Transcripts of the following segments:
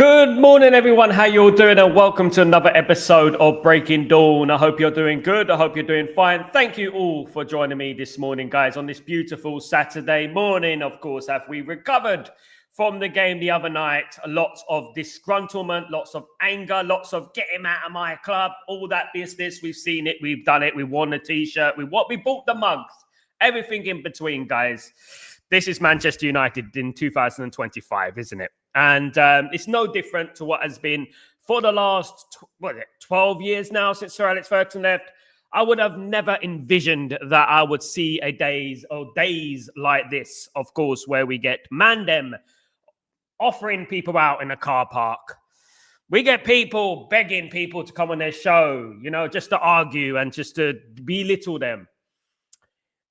Good morning, everyone. How you all doing? And welcome to another episode of Breaking Dawn. I hope you're doing good. I hope you're doing fine. Thank you all for joining me this morning, guys, on this beautiful Saturday morning. Of course, have we recovered from the game the other night? Lots of disgruntlement, lots of anger, lots of get him out of my club, all that business. We've seen it. We've done it. We won the t-shirt. We bought the mugs, everything in between, guys. This is Manchester United in 2025, isn't it? And it's no different to what has been for the last 12 years now since Sir Alex Ferguson left. I would have never envisioned that I would see days like this, of course, where we get Mandem offering people out in a car park. We get people begging people to come on their show, just to argue and just to belittle them.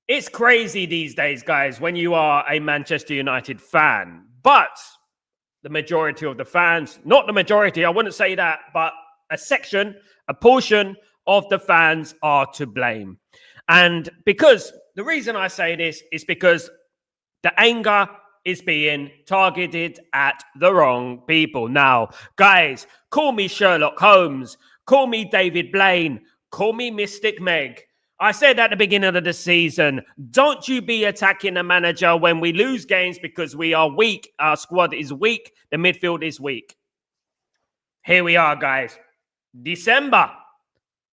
It's crazy these days, guys, when you are a Manchester United fan. But the majority of the fans, not the majority, I wouldn't say that, but a portion of the fans are to blame. And because the reason I say this is because the anger is being targeted at the wrong people. Now, guys, call me Sherlock Holmes, call me David Blaine, call me Mystic Meg. I said at the beginning of the season, don't you be attacking the manager when we lose games because we are weak. Our squad is weak. The midfield is weak. Here we are, guys. December.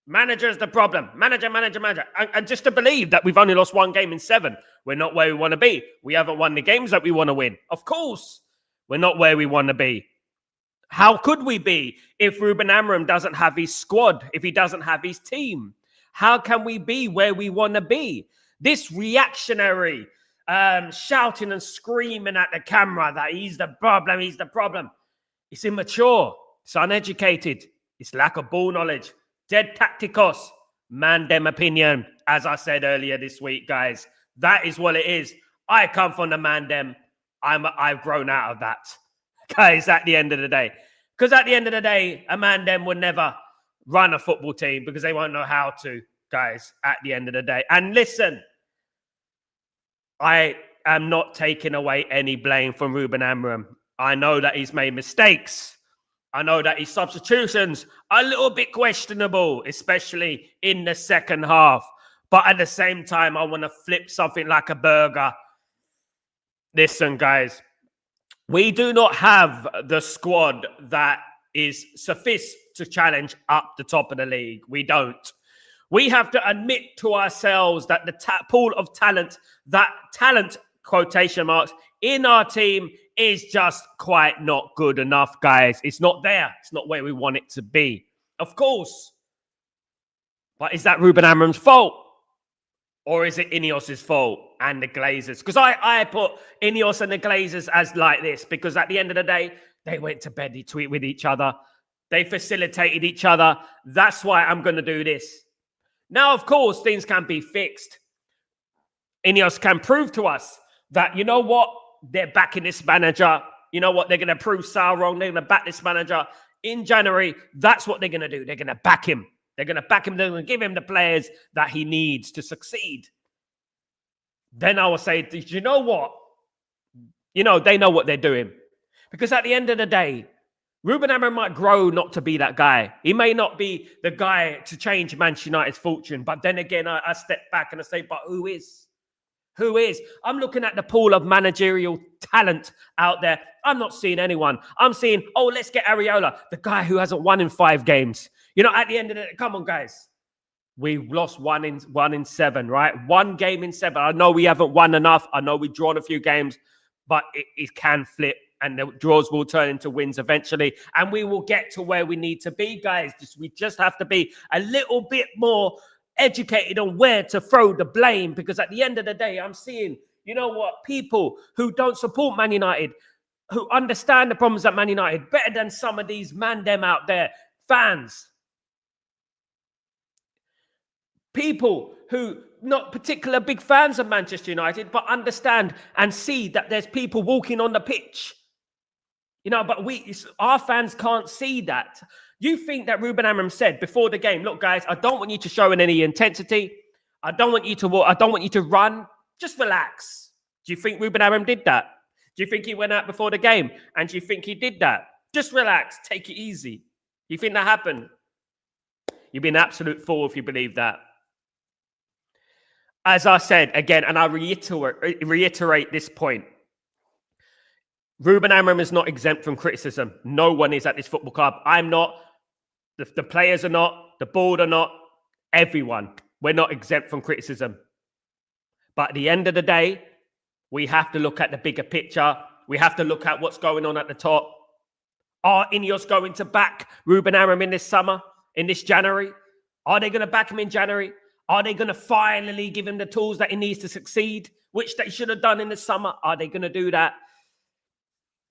Manager's the problem. Manager. And just to believe that we've only lost one game in 7. We're not where we want to be. We haven't won the games that we want to win. Of course, we're not where we want to be. How could we be if Ruben Amorim doesn't have his squad, if he doesn't have his team? How can we be where we want to be? This reactionary shouting and screaming at the camera that he's the problem. It's immature. It's uneducated. It's lack of ball knowledge. Dead tacticos. Mandem opinion. As I said earlier this week, guys, that is what it is. I come from the Mandem. I've grown out of that, guys, at the end of the day. Because at the end of the day, a Mandem would never run a football team because they won't know how to, guys, at the end of the day. And listen, I am not taking away any blame from Ruben Amorim. I know that he's made mistakes. I know that his substitutions are a little bit questionable, especially in the second half. But at the same time, I want to flip something like a burger. Listen, guys, we do not have the squad that is sufficient to challenge up the top of the league. We don't. We have to admit to ourselves that the pool of talent, that talent, quotation marks, in our team is just quite not good enough, guys. It's not there. It's not where we want it to be. Of course. But is that Ruben Amorim's fault? Or is it INEOS' fault and the Glazers? Because I put INEOS and the Glazers as like this, because at the end of the day, they went to bed with each other. They facilitated each other. That's why I'm going to do this. Now, of course, things can be fixed. INEOS can prove to us that, you know what? They're backing this manager. You know what? They're going to prove Sal wrong. They're going to back this manager. In January, that's what they're going to do. They're going to back him. They're going to back him. They're going to give him the players that he needs to succeed. Then I will say, do you know what? They know what they're doing. Because at the end of the day, Ruben Amorim might grow not to be that guy. He may not be the guy to change Manchester United's fortune. But then again, I step back and I say, but who is? Who is? I'm looking at the pool of managerial talent out there. I'm not seeing anyone. I'm seeing, let's get Areola, the guy who hasn't won in 5 games. At the end of the day, come on, guys. We lost one in 7, right? 1 game in 7. I know we haven't won enough. I know we've drawn a few games, but it can flip. And the draws will turn into wins eventually. And we will get to where we need to be, guys. We just have to be a little bit more educated on where to throw the blame. Because at the end of the day, I'm seeing, people who don't support Man United, who understand the problems at Man United better than some of these Mandem out there, fans. People who not particular big fans of Manchester United, but understand and see that there's people walking on the pitch. But our fans can't see that. You think that Ruben Amorim said before the game, look, guys, I don't want you to show in any intensity. I don't want you to walk. I don't want you to run. Just relax. Do you think Ruben Amorim did that? Do you think he went out before the game? And do you think he did that? Just relax. Take it easy. You think that happened? You've been an absolute fool if you believe that. As I said again, and I reiterate this point, Ruben Amorim is not exempt from criticism. No one is at this football club. I'm not. The players are not. The board are not. Everyone. We're not exempt from criticism. But at the end of the day, we have to look at the bigger picture. We have to look at what's going on at the top. Are INEOS going to back Ruben Amorim in this summer, in this January? Are they going to back him in January? Are they going to finally give him the tools that he needs to succeed, which they should have done in the summer? Are they going to do that?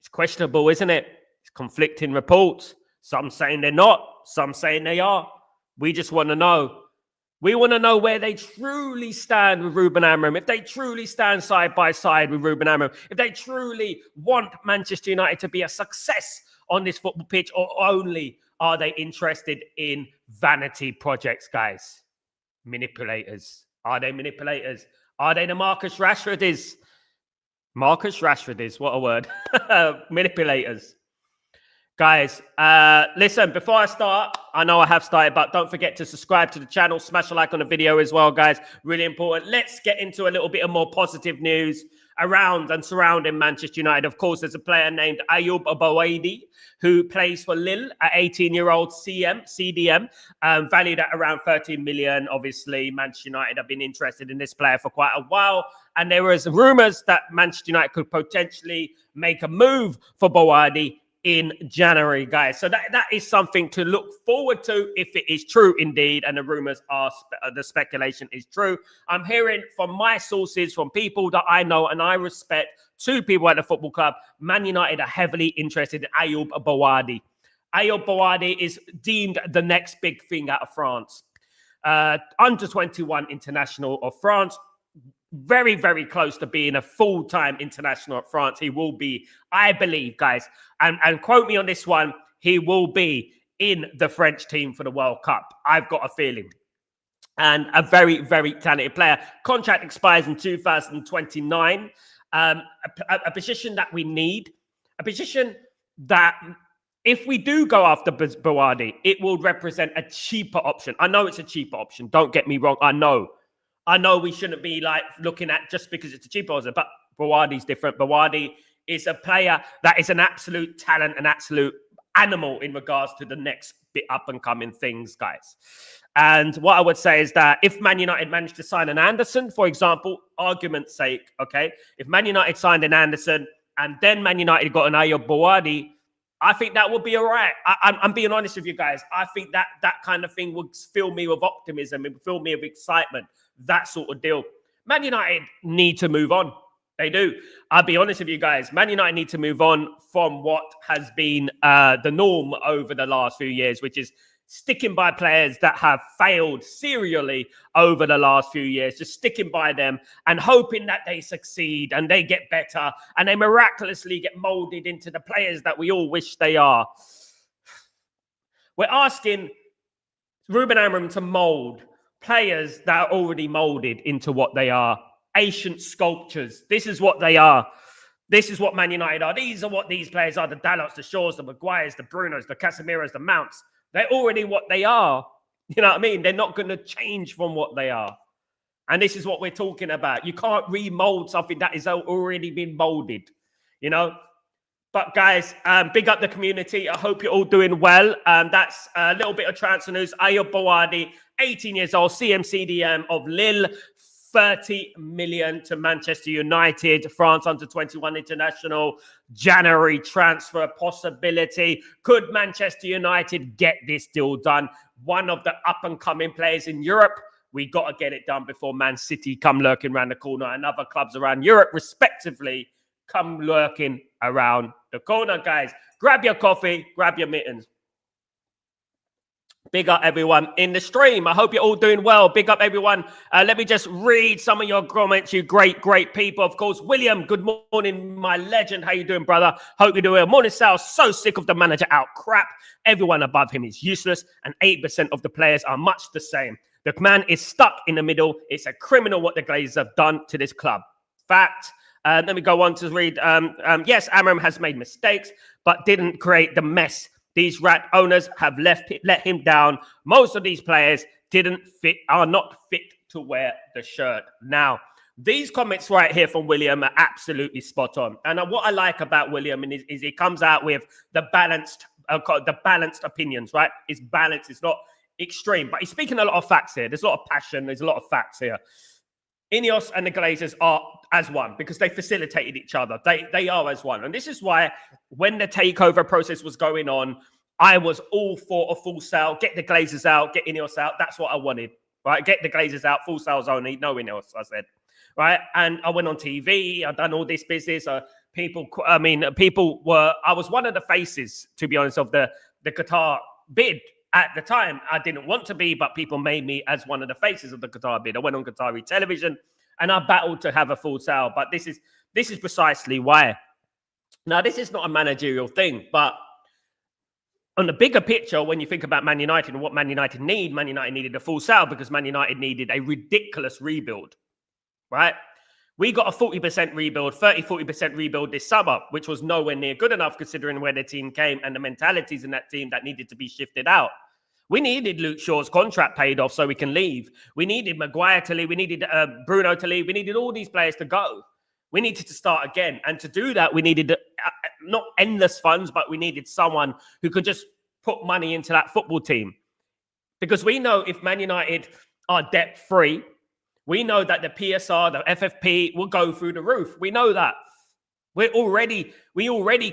It's questionable, isn't it? It's conflicting reports. Some saying they're not. Some saying they are. We just want to know. We want to know where they truly stand with Ruben Amorim. If they truly stand side by side with Ruben Amorim. If they truly want Manchester United to be a success on this football pitch, or only are they interested in vanity projects, guys? Manipulators. Are they manipulators? Are they the Marcus Rashford? Marcus Rashford is, what a word. Manipulators. Guys, listen, before I start, I know I have started, but don't forget to subscribe to the channel, smash a like on the video as well, guys. Really important. Let's get into a little bit of more positive news around and surrounding Manchester United. Of course, there's a player named Ayoub Aboadi who plays for Lille, an 18-year-old CDM, valued at around 13 million. Obviously, Manchester United have been interested in this player for quite a while. And there was rumors that Manchester United could potentially make a move for Aboadi in January, guys. So that is something to look forward to if it is true indeed, and the rumors are, the speculation is true. I'm hearing from my sources, from people that I know and I respect, 2 people at the football club, Man United are heavily interested in Ayoub Aboadi. Ayoub Aboadi is deemed the next big thing out of France. Under 21 international of France. Very, very close to being a full-time international at France. He will be, I believe, guys, and quote me on this one, he will be in the French team for the World Cup. I've got a feeling. And a very, very talented player. Contract expires in 2029. A position that we need. A position that, if we do go after Aboadi, it will represent a cheaper option. I know it's a cheaper option. Don't get me wrong. I know we shouldn't be like looking at just because it's a cheaper option, but Aboadi's different. Aboadi is a player that is an absolute talent, an absolute animal in regards to the next bit up and coming things, guys. And what I would say is that if Man United managed to sign an Anderson, for example, argument's sake, okay, if Man United signed an Anderson and then Man United got an Ayoub Aboadi, I think that would be all right. I'm being honest with you guys. I think that kind of thing would fill me with optimism. It would fill me with excitement. That sort of deal. Man United need to move on. They do. I'll be honest with you guys. Man United need to move on from what has been the norm over the last few years, which is sticking by players that have failed serially over the last few years, just sticking by them and hoping that they succeed and they get better and they miraculously get molded into the players that we all wish they are. We're asking Ruben Amorim to mold players that are already molded into what they are. Ancient sculptures. This is what they are. This is what Man United are. These are what these players are. The Dalots, the Shaws, the Maguires, the Brunos, the Casemiros, the Mounts. They're already what they are. You know what I mean? They're not going to change from what they are. And this is what we're talking about. You can't remold something that has already been molded, you know? But guys, big up the community. I hope you're all doing well. That's a little bit of transfer news. Ayoub Aboadi, 18 years old, CDM of Lille, 30 million to Manchester United, France under 21 international, January transfer possibility. Could Manchester United get this deal done? One of the up-and-coming players in Europe. We got to get it done before Man City come lurking around the corner and other clubs around Europe, respectively, come lurking around the corner, guys. Grab your coffee, grab your mittens. Big up everyone in the stream. I hope you're all doing well. Big up everyone. Let me just read some of your comments, you great people. Of course, William, good morning, my legend. How you doing, brother? Hope you're doing well. Morning, Sal. So sick of the manager out crap. Everyone above him is useless, and 8% of the players are much the same. The man is stuck in the middle. It's a criminal what the Glazers have done to this club. Fact. Let me go on to read. Yes, Amram has made mistakes, but didn't create the mess. These rat owners have let him down. Most of these players are not fit to wear the shirt. Now, these comments right here from William are absolutely spot on. And what I like about William is he comes out with the balanced opinions, right? It's balanced. It's not extreme, but he's speaking a lot of facts here. There's a lot of passion. There's a lot of facts here. INEOS and the Glazers are as one because they facilitated each other. They are as one. And this is why when the takeover process was going on, I was all for a full sale. Get the Glazers out, get INEOS out. That's what I wanted, right? Get the Glazers out, full sales only, no INEOS, I said. Right, and I went on TV. I've done all this business. I was one of the faces, to be honest, of the Qatar bid at the time. I didn't want to be, but people made me as one of the faces of the Qatar bid. I went on Qatari television, and I battled to have a full sale. But this is precisely why. Now, this is not a managerial thing, but on the bigger picture, when you think about Man United and what Man United needed a full sale because Man United needed a ridiculous rebuild. Right? We got a 40% rebuild, 40% rebuild this summer, which was nowhere near good enough considering where the team came and the mentalities in that team that needed to be shifted out. We needed Luke Shaw's contract paid off so we can leave. We needed Maguire to leave. We needed Bruno to leave. We needed all these players to go. We needed to start again. And to do that, we needed not endless funds, but we needed someone who could just put money into that football team. Because we know if Man United are debt-free, we know that the PSR, the FFP will go through the roof. We know that. We already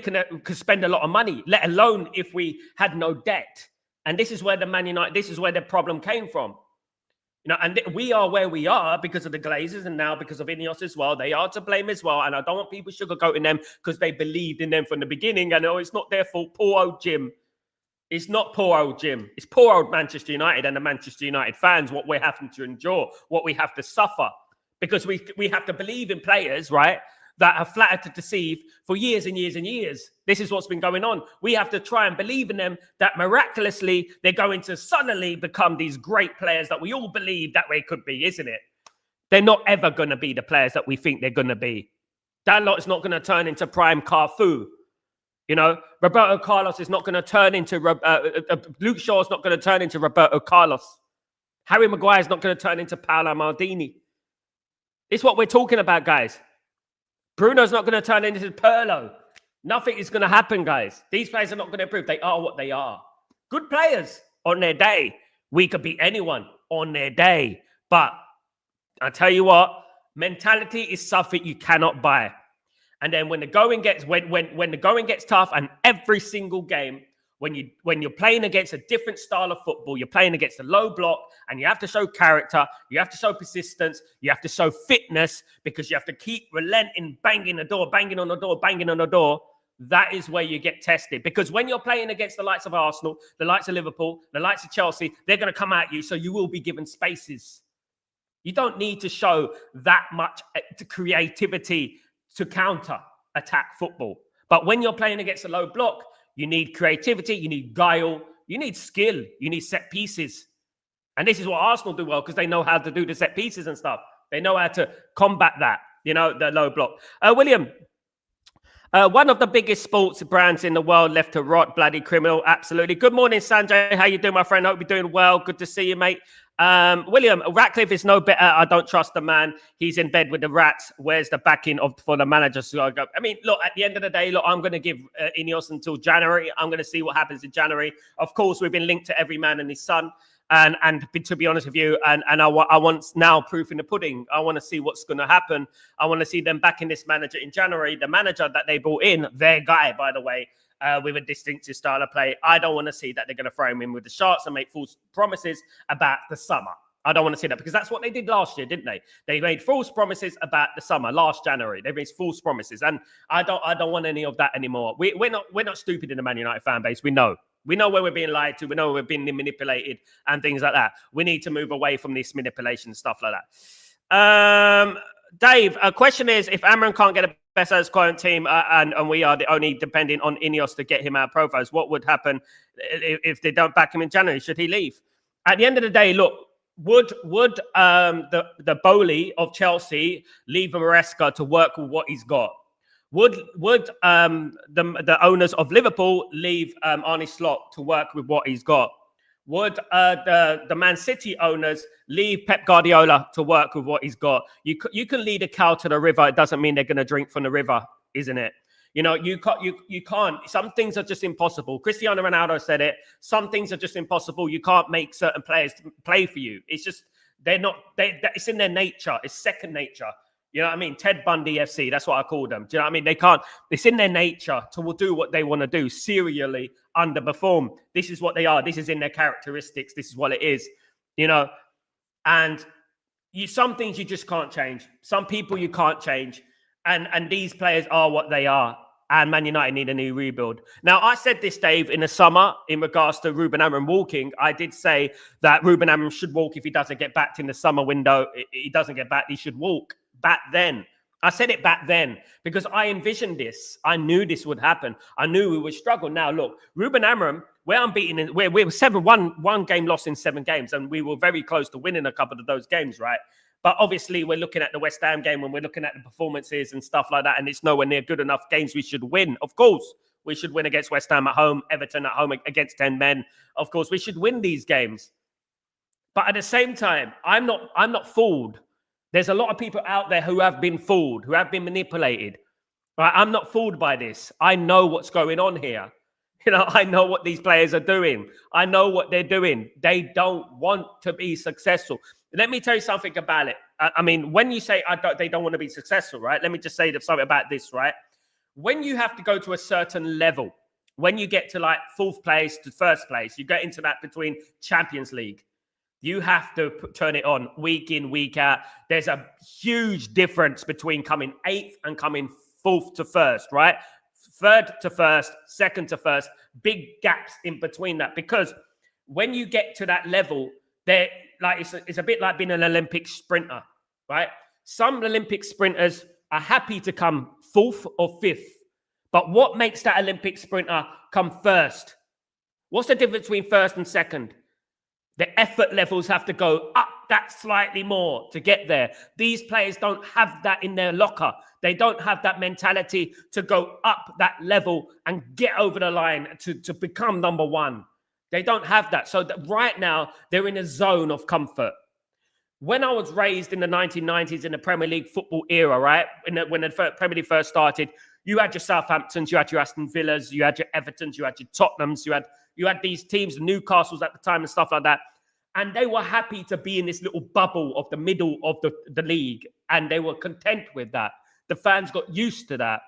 can spend a lot of money, let alone if we had no debt. And this is where this is where the problem came from. And we are where we are because of the Glazers and now because of INEOS as well. They are to blame as well. And I don't want people sugarcoating them because they believed in them from the beginning. And it's not their fault. Poor old Jim. It's not poor old Jim. It's poor old Manchester United and the Manchester United fans, what we're having to endure, what we have to suffer. Because we have to believe in players, right, that are flattered to deceive for years and years and years. This is what's been going on. We have to try and believe in them that miraculously they're going to suddenly become these great players that we all believe that they could be, isn't it? They're not ever going to be the players that we think they're going to be. That lot is not going to turn into prime Carfu. Roberto Carlos is not going to turn into Luke Shaw is not going to turn into Roberto Carlos. Harry Maguire is not going to turn into Paolo Maldini. It's what we're talking about, guys. Bruno's not going to turn into Pirlo. Nothing is going to happen, guys. These players are not going to improve. They are what they are. Good players on their day. We could beat anyone on their day. But I tell you what, mentality is something you cannot buy. And then when the going gets when the going gets tough, and every single game, when you're playing against a different style of football, you're playing against a low block, and you have to show character, you have to show persistence, you have to show fitness, because you have to keep relenting, banging on the door. That is where you get tested. Because when you're playing against the likes of Arsenal, the likes of Liverpool, the likes of Chelsea, they're going to come at you, so you will be given spaces. You don't need to show that much creativity to counter-attack football. But when you're playing against a low block, you need creativity, you need guile, you need skill, you need set pieces. And this is what Arsenal do well, because they know how to do the set pieces and stuff. They know how to combat that, the low block. William, one of the biggest sports brands in the world left to rot, bloody criminal, absolutely. Good morning, Sanjay. How you doing, my friend? Hope you're doing well. Good to see you, mate. William, Ratcliffe is no better. I don't trust the man. He's in bed with the rats. Where's the backing for the manager? So I mean, look, at the end of the day, I'm going to give INEOS until January. I'm going to see what happens in January. Of course, we've been linked to every man and his son. And to be honest with you, and I want now proof in the pudding. I want to see what's going to happen. I want to see them backing this manager in January. The manager that they brought in, their guy, by the way, with a distinctive style of play. I don't want to see that they're going to throw him in with the sharks and make false promises about the summer. I don't want to see that, because that's what they did last year, didn't they? They made false promises about the summer last January. They made false promises, and I don't want any of that anymore. We're not stupid in the Man United fan base. We know where we're being lied to. We know we're being manipulated and things like that. We need to move away from this manipulation and stuff like that. Dave, a question is, if Amram can't get a best as current team and we are the only depending on INEOS to get him out of profiles, what would happen if they don't back him in January? Should he leave? At the end of the day, look, Would the Bowley of Chelsea leave Maresca to work with what he's got? Would the owners of Liverpool leave Arne Slot to work with what he's got? Would the Man City owners leave Pep Guardiola to work with what he's got? You can lead a cow to the river. It doesn't mean they're going to drink from the river, isn't it? You know, you can't. Some things are just impossible. Cristiano Ronaldo said it. Some things are just impossible. You can't make certain players play for you. It's just they're not. It's in their nature. It's second nature. You know what I mean? Ted Bundy FC. That's what I call them. Do you know what I mean? They can't. It's in their nature to do what they want to do. Serially underperform. This is what they are. This is in their characteristics. This is what it is. You know, and some things you just can't change. Some people you can't change. And these players are what they are. And Man United need a new rebuild. Now, I said this, Dave, in the summer in regards to Ruben Amorim walking. I did say that Ruben Amorim should walk if he doesn't get backed in the summer window. He doesn't get back. He should walk back then. I said it back then because I envisioned this. I knew this would happen. I knew we would struggle. Now, look, Ruben Amorim, we're unbeaten. We're 1 game lost in 7 games. And we were very close to winning a couple of those games, right? But obviously, we're looking at the West Ham game when we're looking at the performances and stuff like that, and it's nowhere near good enough games we should win. Of course, we should win against West Ham at home, Everton at home against 10 men. Of course, we should win these games. But at the same time, I'm not fooled. There's a lot of people out there who have been fooled, who have been manipulated. Right? I'm not fooled by this. I know what's going on here. You know, I know what these players are doing. I know what they're doing. They don't want to be successful. Let me tell you something about it. I mean, when you say they don't want to be successful, right? Let me just say something about this, right? When you have to go to a certain level, when you get to like 4th place to 1st place, you get into that between Champions League. You have to turn it on week in, week out. There's a huge difference between coming 8th and coming 4th to 1st, right? 3rd to 1st, 2nd to 1st, big gaps in between that. Because when you get to that level, it's a bit like being an Olympic sprinter, right? Some Olympic sprinters are happy to come 4th or 5th. But what makes that Olympic sprinter come 1st? What's the difference between 1st and 2nd? The effort levels have to go up that slightly more to get there. These players don't have that in their locker. They don't have that mentality to go up that level and get over the line to become number 1. They don't have that. So right now, they're in a zone of comfort. When I was raised in the 1990s in the Premier League football era, right? When the Premier League first started, you had your Southamptons, you had your Aston Villas, you had your Evertons, you had your Tottenhams, you had these teams, Newcastles at the time and stuff like that. And they were happy to be in this little bubble of the middle of the league. And they were content with that. The fans got used to that.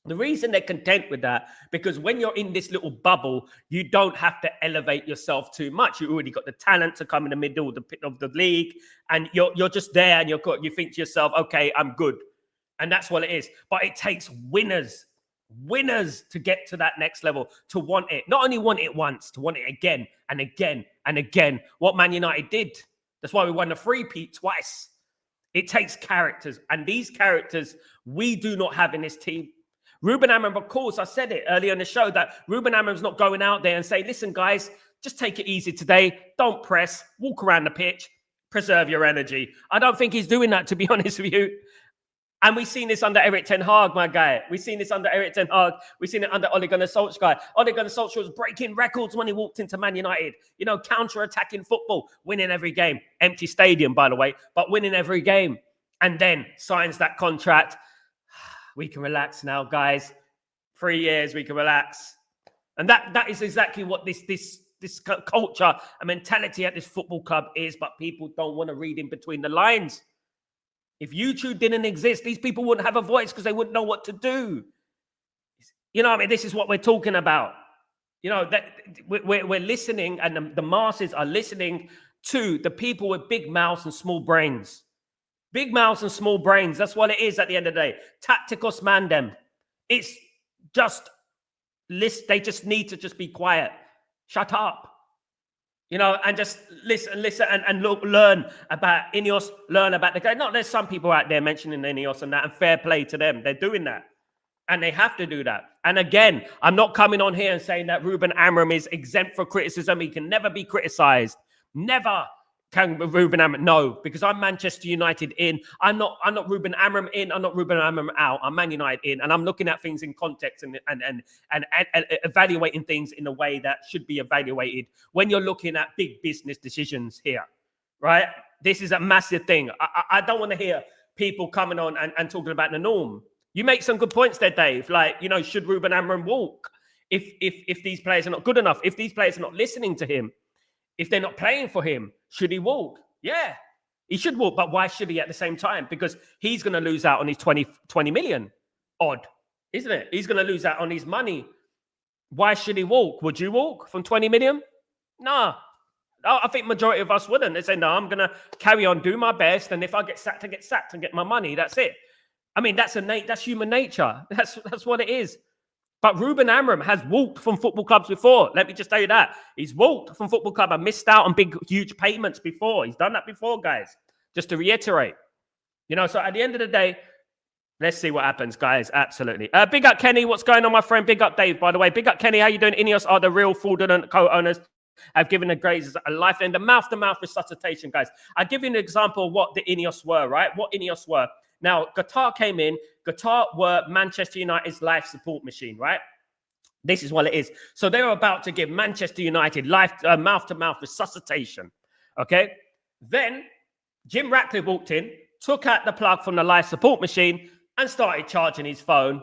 The reason they're content with that, because when you're in this little bubble, you don't have to elevate yourself too much. You already got the talent to come in the middle of the league, and you're just there, and you think to yourself, okay, I'm good. And that's what it is. But it takes winners to get to that next level, to want it. Not only want it once, to want it again and again and again. What Man United did. That's why we won the three-peat twice. It takes characters, and these characters we do not have in this team. Ruben Amorim, of course, I said it earlier in the show that Ruben Amorim's not going out there and say, listen, guys, just take it easy today. Don't press. Walk around the pitch. Preserve your energy. I don't think he's doing that, to be honest with you. And we've seen this under Erik ten Hag, my guy. We've seen this under Erik ten Hag. We've seen it under Ole Gunnar Solskjaer. Ole Gunnar Solskjaer was breaking records when he walked into Man United. You know, counter-attacking football, winning every game. Empty stadium, by the way, but winning every game. And then signs that contract. We can relax now, guys. 3 years, we can relax. And that is exactly what this culture and mentality at this football club is, but people don't want to read in between the lines. If YouTube didn't exist, these people wouldn't have a voice because they wouldn't know what to do. You know what I mean? This is what we're talking about. You know, that we're listening, and the masses are listening to the people with big mouths and small brains. Big mouths and small brains. That's what it is at the end of the day. Tacticus mandem. It's just they just need to just be quiet. Shut up. You know, and just listen and look, learn about INEOS, learn about the game. No, there's some people out there mentioning INEOS and that, and fair play to them. They're doing that. And they have to do that. And again, I'm not coming on here and saying that Ruben Amorim is exempt for criticism. He can never be criticized. Never. Can Ruben Amorim? No, because I'm Manchester United in. I'm not Ruben Amorim in. I'm not Ruben Amorim out. I'm Man United in, and I'm looking at things in context and evaluating things in a way that should be evaluated when you're looking at big business decisions here, right? This is a massive thing. I don't want to hear people coming on and talking about the norm. You make some good points there, Dave. Like, you know, should Ruben Amorim walk if these players are not good enough? If these players are not listening to him? If they're not playing for him, should he walk? Yeah, he should walk. But why should he at the same time? Because he's going to lose out on his 20 million odd, isn't it? He's going to lose out on his money. Why should he walk? Would you walk from 20 million? No. I think majority of us wouldn't. They say, no, I'm going to carry on, do my best. And if I get sacked, I get sacked and get my money. That's it. I mean, that's human nature. That's what it is. But Ruben Amorim has walked from football clubs before. Let me just tell you that. He's walked from football club and missed out on big, huge payments before. He's done that before, guys. Just to reiterate. You know, so at the end of the day, let's see what happens, guys. Absolutely. Big up, Kenny. What's going on, my friend? Big up, Dave, by the way. Big up, Kenny. How you doing? INEOS are the real fraudulent co-owners. I've given the Glazers a life and a mouth-to-mouth resuscitation, guys. I'll give you an example of what the INEOS were, right? What INEOS were. Now, Qatar came in. Qatar were Manchester United's life support machine, right? This is what it is. So they were about to give Manchester United mouth-to-mouth resuscitation, okay? Then Jim Ratcliffe walked in, took out the plug from the life support machine and started charging his phone.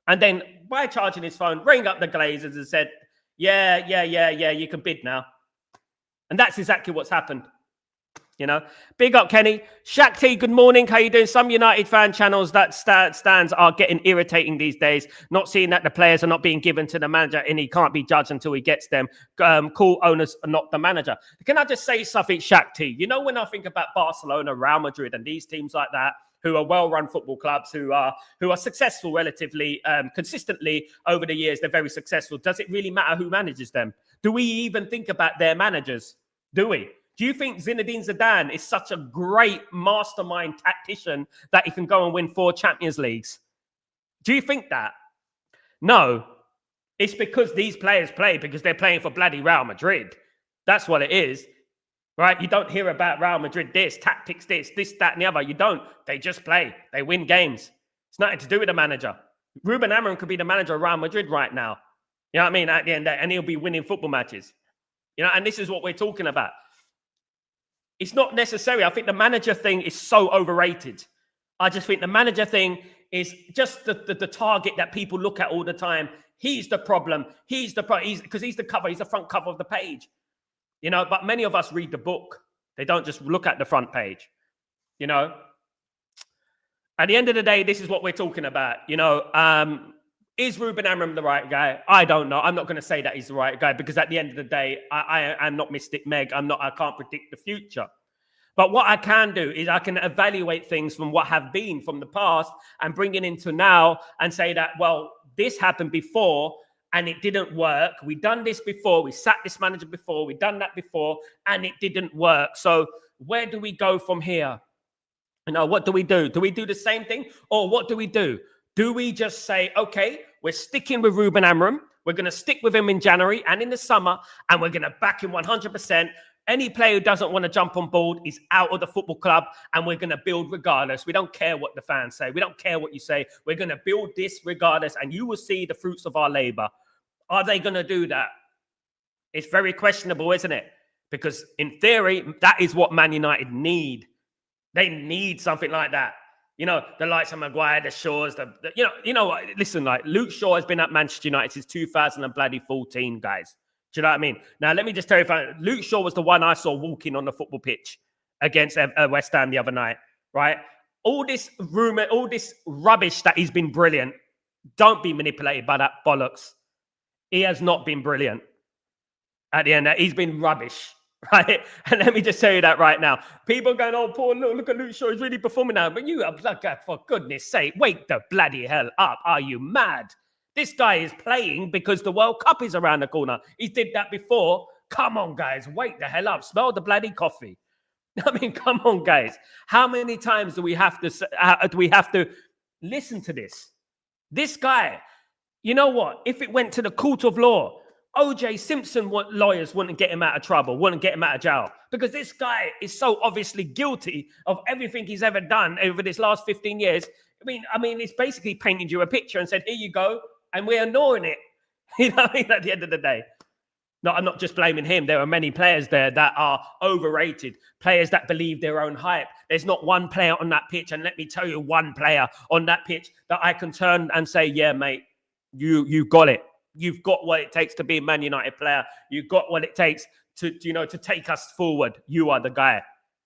And then by charging his phone, rang up the Glazers and said, yeah, you can bid now. And that's exactly what's happened. You know, big up, Kenny. Shaq T, good morning. How you doing? Some United fan channels that stands are getting irritating these days. Not seeing that the players are not being given to the manager and he can't be judged until he gets them. Cool owners are not the manager. Can I just say something, Shaq T? You know, when I think about Barcelona, Real Madrid and these teams like that, who are well-run football clubs, who are successful relatively consistently over the years, they're very successful. Does it really matter who manages them? Do we even think about their managers? Do we? Do you think Zinedine Zidane is such a great mastermind tactician that he can go and win 4 Champions Leagues? Do you think that? No. It's because these players play because they're playing for bloody Real Madrid. That's what it is, right? You don't hear about Real Madrid this, tactics this, that, and the other. You don't. They just play. They win games. It's nothing to do with the manager. Ruben Amorim could be the manager of Real Madrid right now. You know what I mean? At the end, and he'll be winning football matches. You know, and this is what we're talking about. It's not necessary. I think the manager thing is so overrated. I just think the manager thing is just the target that people look at all the time. He's the problem. Because he's the cover. He's the front cover of the page. You know, but many of us read the book. They don't just look at the front page. You know, at the end of the day, this is what we're talking about. You know, is Ruben Amorim the right guy? I don't know. I'm not going to say that he's the right guy because at the end of the day, I'm not Mystic Meg. I can't predict the future. But what I can do is I can evaluate things from what have been from the past and bring it into now and say that, well, this happened before and it didn't work. We've done this before. We sacked this manager before. We've done that before and it didn't work. So where do we go from here? You know, what do we do? Do we do the same thing? Or what do we do? Do we just say, okay, we're sticking with Ruben Amorim. We're going to stick with him in January and in the summer, and we're going to back him 100%. Any player who doesn't want to jump on board is out of the football club, and we're going to build regardless. We don't care what the fans say. We don't care what you say. We're going to build this regardless, and you will see the fruits of our labor. Are they going to do that? It's very questionable, isn't it? Because in theory, that is what Man United need. They need something like that. You know, the likes of Maguire, the Shaws, listen, like Luke Shaw has been at Manchester United since 2014, guys. Do you know what I mean? Now, let me just tell you, Luke Shaw was the one I saw walking on the football pitch against West Ham the other night, right? All this rumor, all this rubbish that he's been brilliant, don't be manipulated by that bollocks. He has not been brilliant. At the end, he's been rubbish. Right, and let me just tell you that right now. People going, oh, poor look at Luke Shaw, he's really performing now. But you are like, for goodness sake, wake the bloody hell up. Are you mad? This guy is playing because the World Cup is around the corner. He did that before. Come on, guys, wake the hell up. Smell the bloody coffee. I mean, come on, guys. How many times do we have to listen to this? This guy, you know what? If it went to the court of law, O.J. Simpson lawyers wouldn't get him out of trouble, wouldn't get him out of jail. because this guy is so obviously guilty of everything he's ever done over this last 15 years. I mean, it's basically painted you a picture and said, here you go, and we're ignoring it. You know what I mean? At the end of the day. No, I'm not just blaming him. There are many players there that are overrated, players that believe their own hype. There's not one player on that pitch, and let me tell you, one player on that pitch that I can turn and say, yeah, mate, you got it. You've got what it takes to be a Man United player. You've got what it takes to take us forward. You are the guy.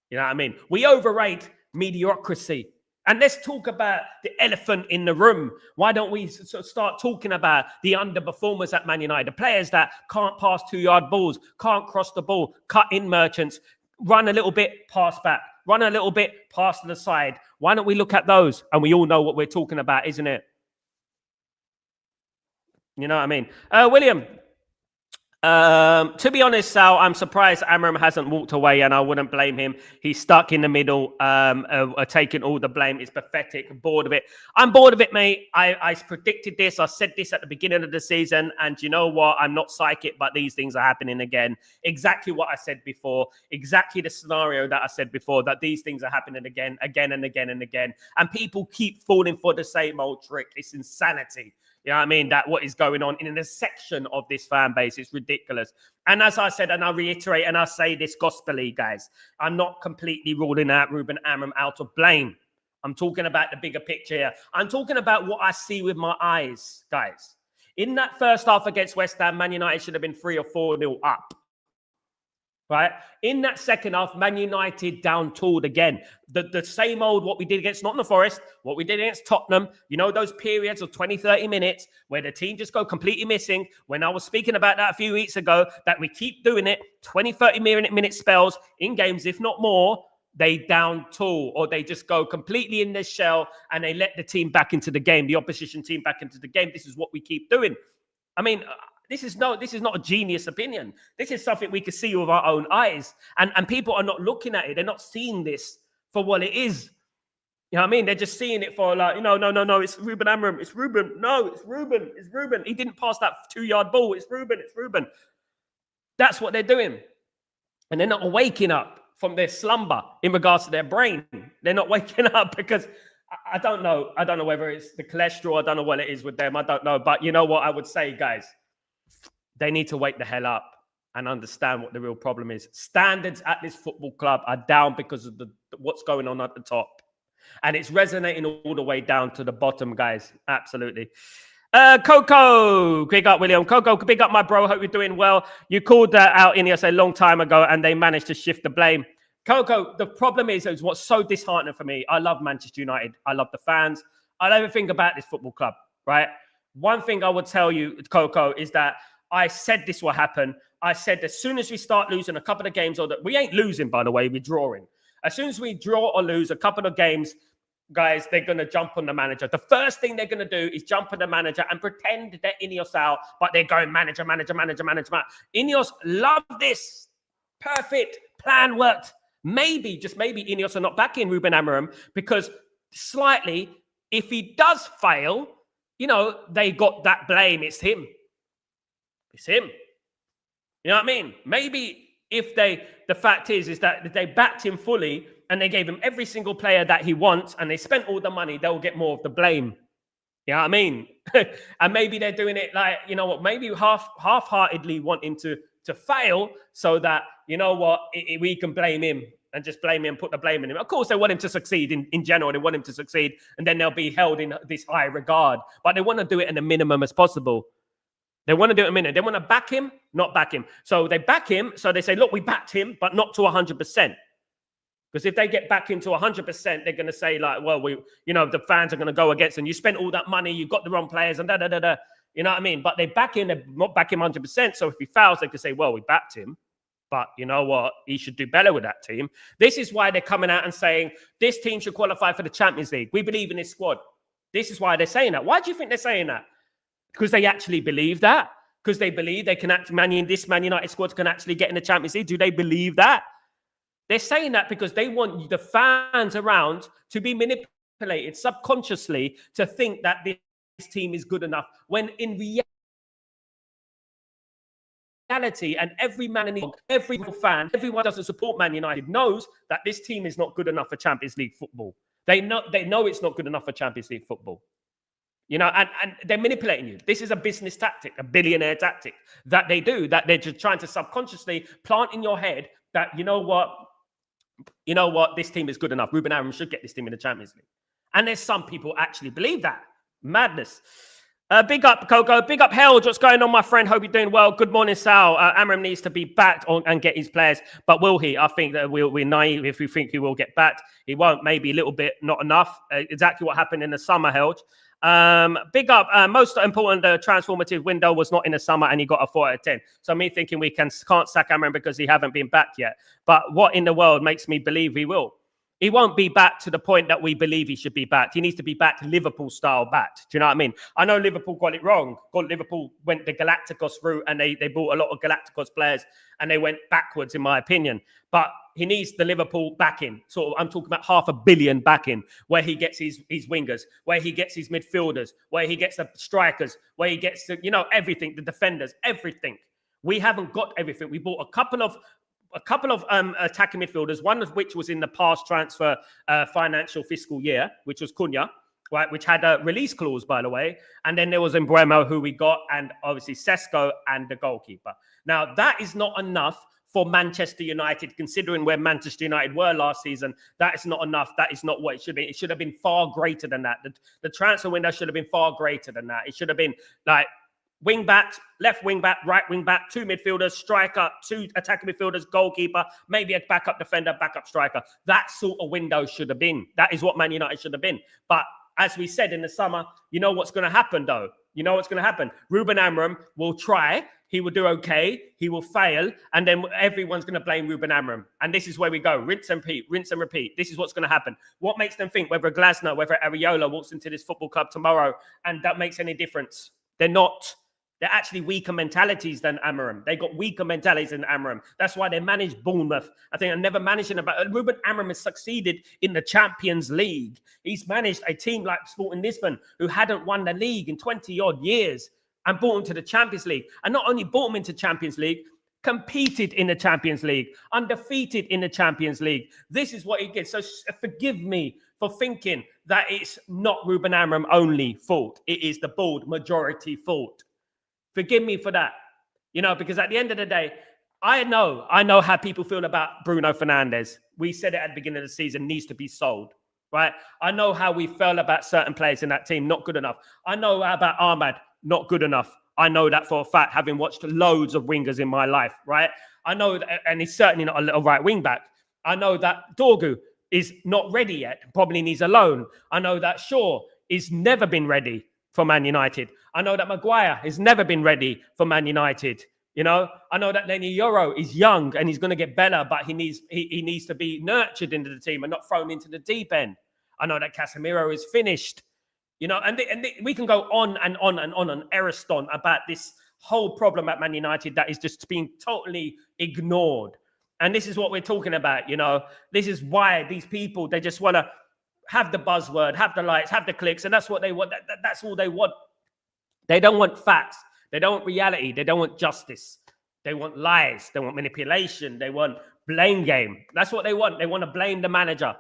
You know what I mean? We overrate mediocrity. And let's talk about the elephant in the room. Why don't we start talking about the underperformers at Man United? The players that can't pass 2-yard balls, can't cross the ball, cut in merchants, run a little bit, pass back, run a little bit, pass to the side. Why don't we look at those? And we all know what we're talking about, isn't it? You know what I mean? William, to be honest, Sal, I'm surprised Amram hasn't walked away, and I wouldn't blame him. He's stuck in the middle, taking all the blame. It's pathetic. I'm bored of it. I'm bored of it, mate. I predicted this. I said this at the beginning of the season, and you know what? I'm not psychic, but these things are happening again. Exactly what I said before. Exactly the scenario that I said before, that these things are happening again and again and again. And people keep falling for the same old trick. It's insanity. You know what I mean? That what is going on in a section of this fan base is ridiculous. And as I said, and I reiterate, and I say this gospelly, guys, I'm not completely ruling out Ruben Amram out of blame. I'm talking about the bigger picture here. I'm talking about what I see with my eyes, guys. In that first half against West Ham, Man United should have been 3 or 4-0 up. Right? In that second half, Man United down-tooled again. The same old what we did against Nottingham Forest, what we did against Tottenham. You know, those periods of 20, 30 minutes where the team just go completely missing. When I was speaking about that a few weeks ago, that we keep doing it, 20, 30 minute spells in games, if not more, they down-tool or they just go completely in their shell and they let the team back into the game, the opposition team back into the game. This is what we keep doing. I mean... This is not a genius opinion. This is something we can see with our own eyes. And people are not looking at it. They're not seeing this for what it is. You know what I mean? They're just seeing it for like, no, it's Ruben Amram. It's Ruben. No, it's Ruben. He didn't pass that 2-yard ball. It's Ruben. That's what they're doing. And they're not waking up from their slumber in regards to their brain. They're not waking up because I don't know. I don't know whether it's the cholesterol. I don't know what it is with them. I don't know. But you know what I would say, guys? They need to wake the hell up and understand what the real problem is. Standards at this football club are down because of what's going on at the top. And it's resonating all the way down to the bottom, guys. Absolutely. Coco, big up, William. Coco, big up, my bro. Hope you're doing well. You called that out INEOS a long time ago, and they managed to shift the blame. Coco, the problem is what's so disheartening for me. I love Manchester United. I love the fans. I love everything about this football club, right? One thing I would tell you, Coco, is that I said this will happen. I said as soon as we start losing a couple of games, or that we ain't losing, by the way, we're drawing. As soon as we draw or lose a couple of games, guys, they're going to jump on the manager. The first thing they're going to do is jump on the manager and pretend they're INEOS out, but they're going manager. INEOS love this. Perfect. Plan worked. Maybe, just maybe, INEOS are not backing Ruben Amram because slightly, if he does fail, they got that blame. It's him. It's him. You know what I mean? Maybe if the fact is that they backed him fully and they gave him every single player that he wants and they spent all the money, they'll get more of the blame. You know what I mean? And maybe they're doing it like, maybe half-heartedly want him to fail so that, we can blame him and just blame him, put the blame on him. Of course, they want him to succeed in general. They want him to succeed and then they'll be held in this high regard. But they want to do it in the minimum as possible. They want to do it a minute. They want to back him, not back him. So they back him. So they say, look, we backed him, but not to 100%. Because if they get back into 100%, they're going to say like, well, the fans are going to go against him. You spent all that money. You got the wrong players and da-da-da-da. You know what I mean? But they back him. They not back him 100%. So if he fails, they can say, well, we backed him. But you know what? He should do better with that team. This is why they're coming out and saying, this team should qualify for the Champions League. We believe in this squad. This is why they're saying that. Why do you think they're saying that? Because they actually believe that? Because they believe they can this Man United squad can actually get in the Champions League? Do they believe that? They're saying that because they want the fans around to be manipulated subconsciously to think that this team is good enough. When in reality, and every man in the every fan, everyone doesn't support Man United knows that this team is not good enough for Champions League football. They know it's not good enough for Champions League football. You know, and they're manipulating you. This is a business tactic, a billionaire tactic that they do, that they're just trying to subconsciously plant in your head that, you know what, this team is good enough. Ruben Amorim should get this team in the Champions League. And there's some people actually believe that. Madness. Big up, Coco. Big up, Helge. What's going on, my friend? Hope you're doing well. Good morning, Sal. Amorim needs to be backed and get his players. But will he? I think that we're naive if we think he will get backed. He won't. Maybe a little bit, not enough. Exactly what happened in the summer, Helge. Big up. Most important transformative window was not in the summer, and he got a 4 out of 10. So me thinking we can't sack Amorim because he haven't been back yet. But what in the world makes me believe he will? He won't be back to the point that we believe he should be back. He needs to be back Liverpool style back. Do you know what I mean? I know Liverpool got it wrong. Liverpool went the Galacticos route, and they bought a lot of Galacticos players, and they went backwards, in my opinion. But he needs the Liverpool backing. So I'm talking about $500 million backing, where he gets his wingers, where he gets his midfielders, where he gets the strikers, where he gets the, everything, the defenders, everything. We haven't got everything. We bought a couple of attacking midfielders, one of which was in the past transfer financial fiscal year, which was Cunha, right, which had a release clause, by the way. And then there was Mbeumo, who we got, and obviously Sesko and the goalkeeper. Now, that is not enough for Manchester United, considering where Manchester United were last season. That is not enough. That is not what it should be. It should have been far greater than that. The transfer window should have been far greater than that. It should have been like wing backs, left wing back, right wing back, 2 midfielders, striker, 2 attacking midfielders, goalkeeper, maybe a backup defender, backup striker. That sort of window should have been. That is what Man United should have been. But as we said in the summer, you know what's going to happen, though. You know what's going to happen. Ruben Amorim will try. He will do okay. He will fail. And then everyone's going to blame Ruben Amorim. And this is where we go. Rinse and repeat. This is what's going to happen. What makes them think whether Glasner, whether Areola walks into this football club tomorrow and that makes any difference? They're not. They're actually weaker mentalities than Amorim. They got weaker mentalities than Amorim. That's why they managed Bournemouth. I think I never managed it. But Ruben Amorim has succeeded in the Champions League. He's managed a team like Sporting Lisbon, who hadn't won the league in 20-odd years, and brought them to the Champions League. And not only brought them into Champions League, competed in the Champions League, undefeated in the Champions League. This is what he gets. So forgive me for thinking that it's not Ruben Amorim only fault. It is the board majority fault. Forgive me for that, because at the end of the day, I know how people feel about Bruno Fernandes. We said it at the beginning of the season, needs to be sold, right? I know how we felt about certain players in that team, not good enough. I know about Ahmad, not good enough. I know that for a fact, having watched loads of wingers in my life, right? I know that, and he's certainly not a little right wing back. I know that Dorgu is not ready yet, probably needs a loan. I know that Shaw is never been ready for Man United. I know that Maguire has never been ready for Man United. I know that Lenny Yoro is young and he's going to get better, but he needs to be nurtured into the team and not thrown into the deep end. I know that Casemiro is finished. And we can go on and on and on and Ariston about this whole problem at Man United that is just being totally ignored. And this is what we're talking about. This is why these people, they just want to have the buzzword, have the lights, have the clicks, and that's what they want. That's all they want. They don't want facts. They don't want reality. They don't want justice. They want lies. They want manipulation. They want blame game. That's what they want. They want to blame the manager.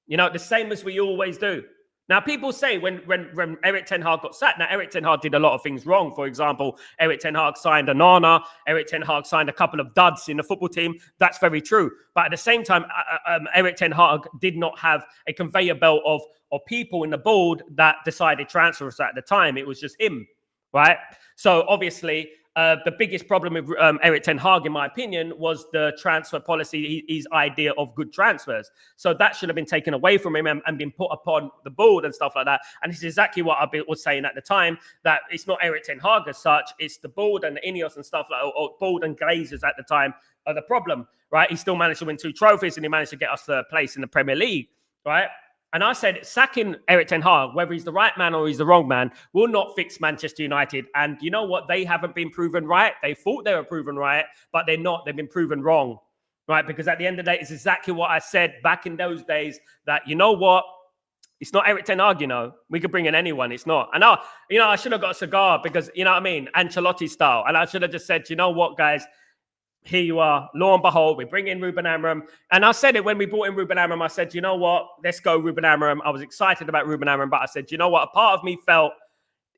The same as we always do. Now, people say when Erik Ten Hag got sacked, now Erik Ten Hag did a lot of things wrong. For example, Erik Ten Hag signed Onana. Erik Ten Hag signed a couple of duds in the football team. That's very true. But at the same time, Erik Ten Hag did not have a conveyor belt of people in the board that decided transfers at the time. It was just him, right? So obviously, the biggest problem with Erik Ten Hag, in my opinion, was the transfer policy, his idea of good transfers. So that should have been taken away from him and been put upon the board and stuff like that. And this is exactly what I was saying at the time, that it's not Erik Ten Hag as such, it's the board and the INEOS and stuff like that, or board and Glazers at the time are the problem, right? He still managed to win 2 trophies and he managed to get us third place in the Premier League, right? And I said, sacking Erik Ten Hag, whether he's the right man or he's the wrong man, will not fix Manchester United. And you know what? They haven't been proven right. They thought they were proven right, but they're not. They've been proven wrong, right? Because at the end of the day, it's exactly what I said back in those days, that, you know what? It's not Eric Ten Hag, you know. We could bring in anyone. It's not. And I should have got a cigar because, you know what I mean? Ancelotti style. And I should have just said, you know what, guys? Here you are. Lo and behold, we bring in Ruben Amorim. And I said it when we brought in Ruben Amorim. I said, you know what? Let's go Ruben Amorim. I was excited about Ruben Amorim, but I said, you know what? A part of me felt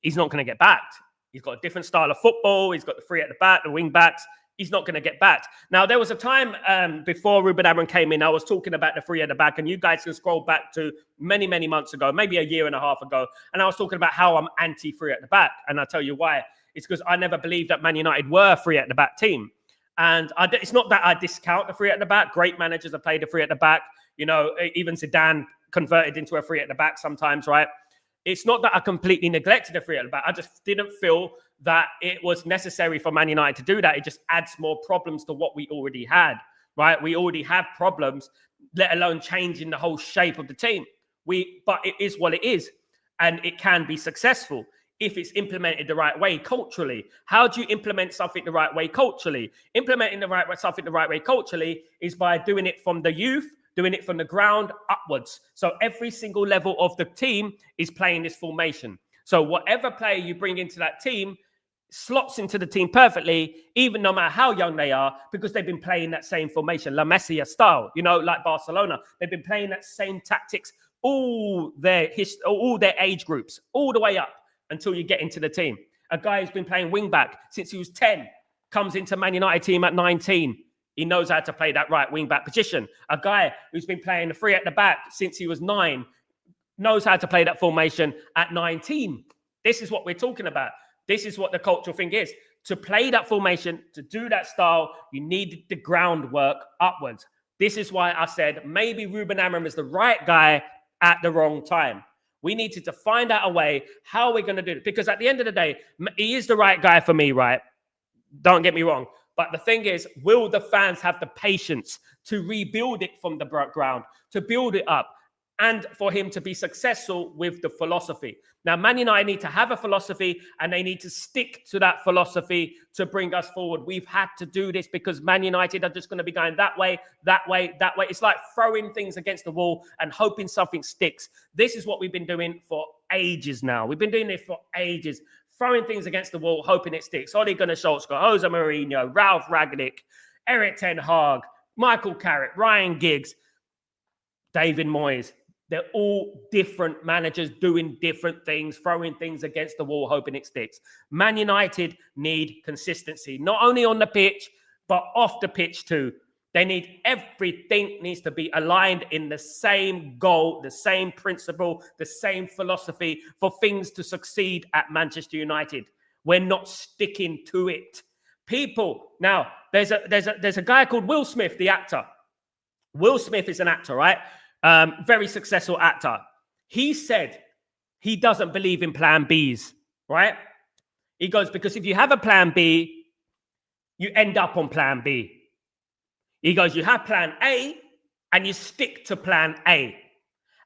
he's not going to get backed. He's got a different style of football. He's got the three at the back, the wing backs. He's not going to get backed. Now, there was a time before Ruben Amorim came in, I was talking about the three at the back, and you guys can scroll back to many, many months ago, maybe a year and a half ago, and I was talking about how I'm anti-three at the back, and I'll tell you why. It's because I never believed that Man United were a three at the back team. And it's not that I discount the three at the back. Great managers have played a three at the back. You know, even Zidane converted into a three at the back sometimes, right? It's not that I completely neglected the three at the back. I just didn't feel that it was necessary for Man United to do that. It just adds more problems to what we already had, right? We already have problems, let alone changing the whole shape of the team. But it is what it is, and it can be successful if it's implemented the right way culturally. How do you implement something the right way culturally? Implementing something the right way culturally is by doing it from the youth, doing it from the ground upwards. So every single level of the team is playing this formation. So whatever player you bring into that team slots into the team perfectly, even no matter how young they are, because they've been playing that same formation, La Masia style, you know, like Barcelona. They've been playing that same tactics all their age groups, all the way up until you get into the team. A guy who's been playing wing back since he was 10 comes into Man United team at 19. He knows how to play that right wing back position. A guy who's been playing the three at the back since he was 9 knows how to play that formation at 19. This is what we're talking about. This is what the cultural thing is. To play that formation, to do that style, you need the groundwork upwards. This is why I said maybe Ruben Amorim is the right guy at the wrong time. We needed to find out a way how we're going to do it. Because at the end of the day, he is the right guy for me, right? Don't get me wrong. But the thing is, will the fans have the patience to rebuild it from the ground, to build it up, and for him to be successful with the philosophy? Now, Man United need to have a philosophy, and they need to stick to that philosophy to bring us forward. We've had to do this because Man United are just going to be going that way, that way, that way. It's like throwing things against the wall and hoping something sticks. This is what we've been doing for ages now. We've been doing this for ages, throwing things against the wall, hoping it sticks. Ole Gunnar Solskjaer, Jose Mourinho, Ralph Rangnick, Eric Ten Hag, Michael Carrick, Ryan Giggs, David Moyes. They're all different managers doing different things, throwing things against the wall, hoping it sticks. Man United need consistency, not only on the pitch, but off the pitch too. They need everything needs to be aligned in the same goal, the same principle, the same philosophy for things to succeed at Manchester United. We're not sticking to it. People, now there's a guy called Will Smith, the actor. Will Smith is an actor, right? Very successful actor. He said he doesn't believe in plan Bs, right? He goes, because if you have a plan B, you end up on plan B. He goes, you have plan A and you stick to plan A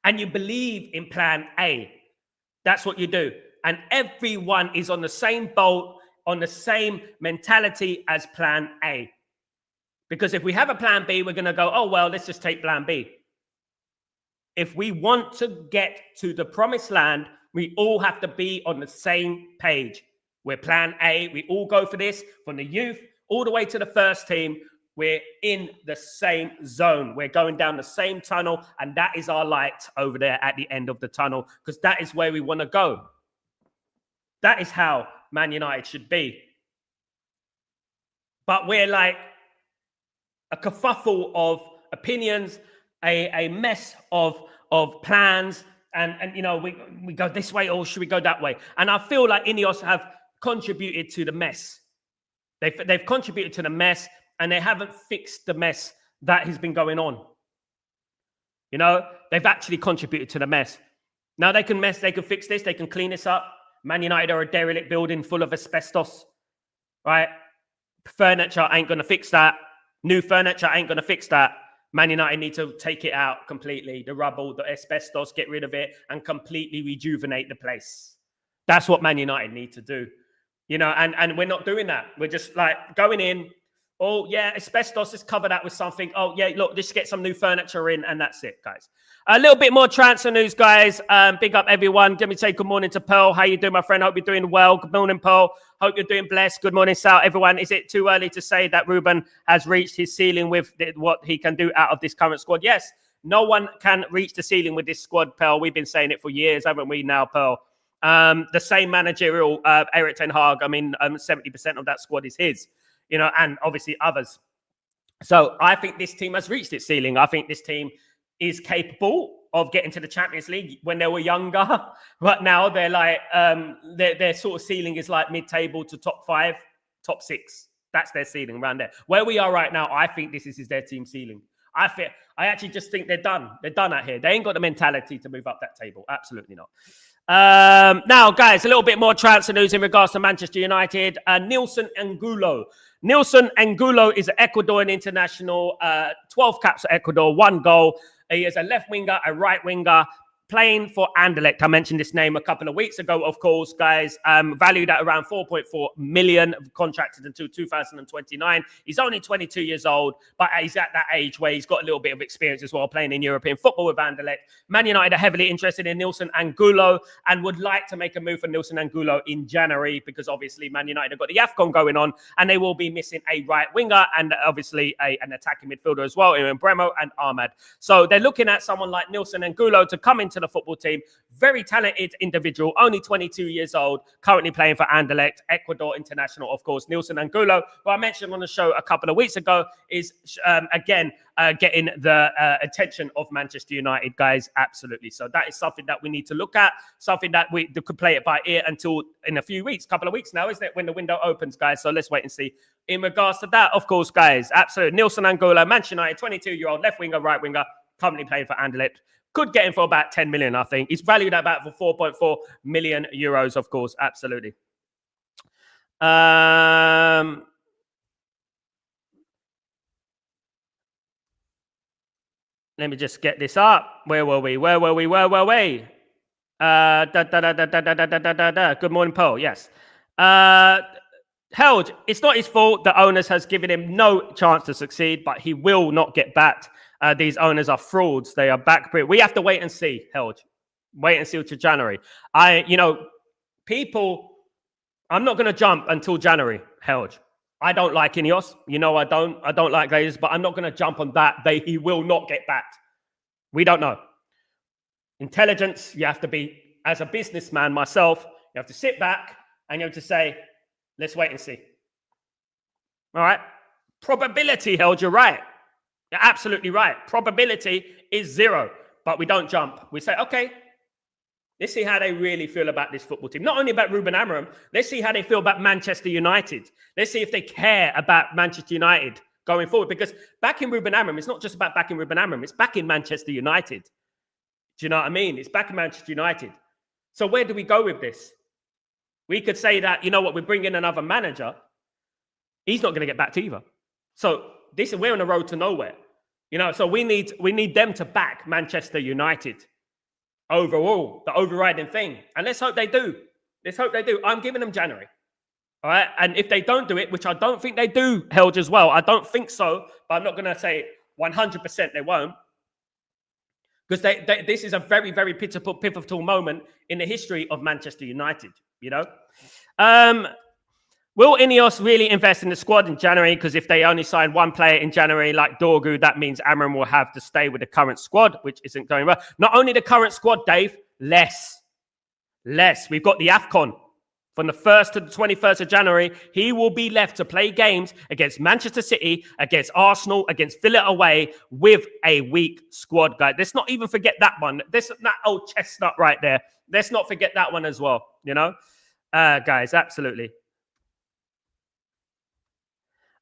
and you believe in plan A. That's what you do. And everyone is on the same boat, on the same mentality as plan A. Because if we have a plan B, we're going to go, oh, well, let's just take plan B. If we want to get to the promised land, we all have to be on the same page. We're plan A. We all go for this from the youth all the way to the first team. We're in the same zone. We're going down the same tunnel, and that is our light over there at the end of the tunnel, because that is where we want to go. That is how Man United should be. But we're like a kerfuffle of opinions, a mess of plans, and you know, we go this way or should we go that way? And I feel like INEOS have contributed to the mess. They've contributed to the mess, and they haven't fixed the mess that has been going on. You know, they've actually contributed to the mess. Now they can fix this, they can clean this up. Man United are a derelict building full of asbestos, right? Furniture ain't going to fix that. New furniture ain't going to fix that. Man United need to take it out completely. The rubble, the asbestos, get rid of it and completely rejuvenate the place. That's what Man United need to do. You know, and we're not doing that. We're just like going in, Oh, yeah, asbestos is covered that with something. Oh, yeah, look, just get some new furniture in, and that's it, guys. A little bit more transfer news, guys. Big up, everyone. Let me say good morning to Pearl. How you doing, my friend? Hope you're doing well. Good morning, Pearl. Hope you're doing blessed. Good morning, Sal. Everyone, is it too early to say that Ruben has reached his ceiling with what he can do out of this current squad? Yes, no one can reach the ceiling with this squad, Pearl. We've been saying it for years, haven't we now, Pearl? The same managerial, Eric Ten Hag, 70% of that squad is his. And obviously others. So I think this team has reached its ceiling. I think this team is capable of getting to the Champions League when they were younger, but now they're like their sort of ceiling is like mid-table to top 5, top 6. That's their ceiling around there. Where we are right now, I think this is their team ceiling. I actually just think they're done. They're done out here. They ain't got the mentality to move up that table. Absolutely not. Now, guys, a little bit more transfer news in regards to Manchester United. Nilson Angulo. Nilson Angulo is an Ecuadorian international, 12 caps for Ecuador, 1 goal. He is a left winger, a right winger, playing for Anderlecht. I mentioned this name a couple of weeks ago, of course, guys. Valued at around 4.4 million, contracted until 2029. He's only 22 years old, but he's at that age where he's got a little bit of experience as well, playing in European football with Anderlecht. Man United are heavily interested in Nilson Angulo and would like to make a move for Nilson Angulo in January because obviously Man United have got the AFCON going on and they will be missing a right winger and obviously an attacking midfielder as well, in Bremo and Ahmad. So they're looking at someone like Nilson Angulo to come into the football team. Very talented individual, only 22 years old, currently playing for Anderlecht, Ecuador international, of course. Nilson Angulo, who I mentioned on the show a couple of weeks ago, is again getting the attention of Manchester United, guys. Absolutely. So that is something that we need to look at, something that we could play it by ear until in a few weeks, couple of weeks now, isn't it, when the window opens, guys? So let's wait and see. In regards to that, of course, guys, absolutely. Nilson Angulo, Manchester United, 22-year-old left winger, right winger, currently playing for Anderlecht. Could get him for about 10 million, I think. He's valued at about for 4.4 million euros, of course. Absolutely. Let me just get this up. Where were we? Good morning, Paul. Yes. Held, it's not his fault. The owners has given him no chance to succeed, but he will not get backed. These owners are frauds. They are back. We have to wait and see, Held. Wait and see until January. People, I'm not going to jump until January, Held. I don't like INEOS. I don't like Glazers, but I'm not going to jump on that. He will not get backed. We don't know. Intelligence, you have to be, as a businessman myself, you have to sit back and you have to say, let's wait and see. All right? Probability, Held, you're right. You're absolutely right. Probability is 0, but we don't jump. We say, okay, let's see how they really feel about this football team. Not only about Ruben Amorim, let's see how they feel about Manchester United. Let's see if they care about Manchester United going forward. Because backing Ruben Amorim, it's not just about backing Ruben Amorim, it's backing Manchester United. Do you know what I mean? It's backing Manchester United. So where do we go with this? We could say that, we bring in another manager. He's not going to get backed either. So we're on the road to nowhere. So we need them to back Manchester United overall, the overriding thing. And let's hope they do. I'm giving them January. All right. And if they don't do it, which I don't think they do, Helge, as well. I don't think so, but I'm not going to say 100% they won't. Because this is a very, very pivotal moment in the history of Manchester United, Will INEOS really invest in the squad in January? Because if they only sign one player in January, like Dorgu, that means Amorim will have to stay with the current squad, which isn't going well. Not only the current squad, Dave, less. We've got the AFCON. From the 1st to the 21st of January, he will be left to play games against Manchester City, against Arsenal, against Villa away with a weak squad, guys. Let's not even forget that one. That old chestnut right there. Let's not forget that one as well, guys, absolutely.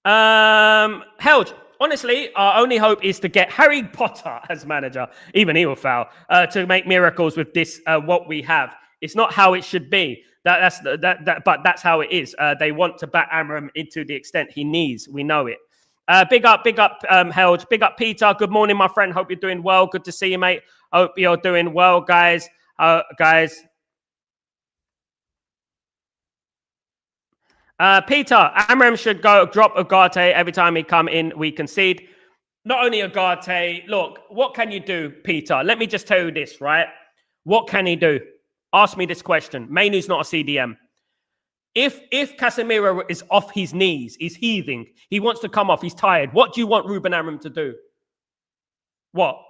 Helge, honestly, our only hope is to get Harry Potter as manager. Even he will fail to make miracles with this. What we have, it's not how it should be. But that's how it is. They want to back Amorim into the extent he needs. We know it. Big up, Helge. Big up, Peter. Good morning, my friend. Hope you're doing well. Good to see you, mate. Hope you're doing well, guys. Peter, Amram should go drop Ugarte every time he come in, we concede. Not only Ugarte, look, what can you do, Peter? Let me just tell you this, right? What can he do? Ask me this question. Mainu's not a CDM. If Casemiro is off his knees, he's heaving, he wants to come off, he's tired, what do you want Ruben Amram to do? What?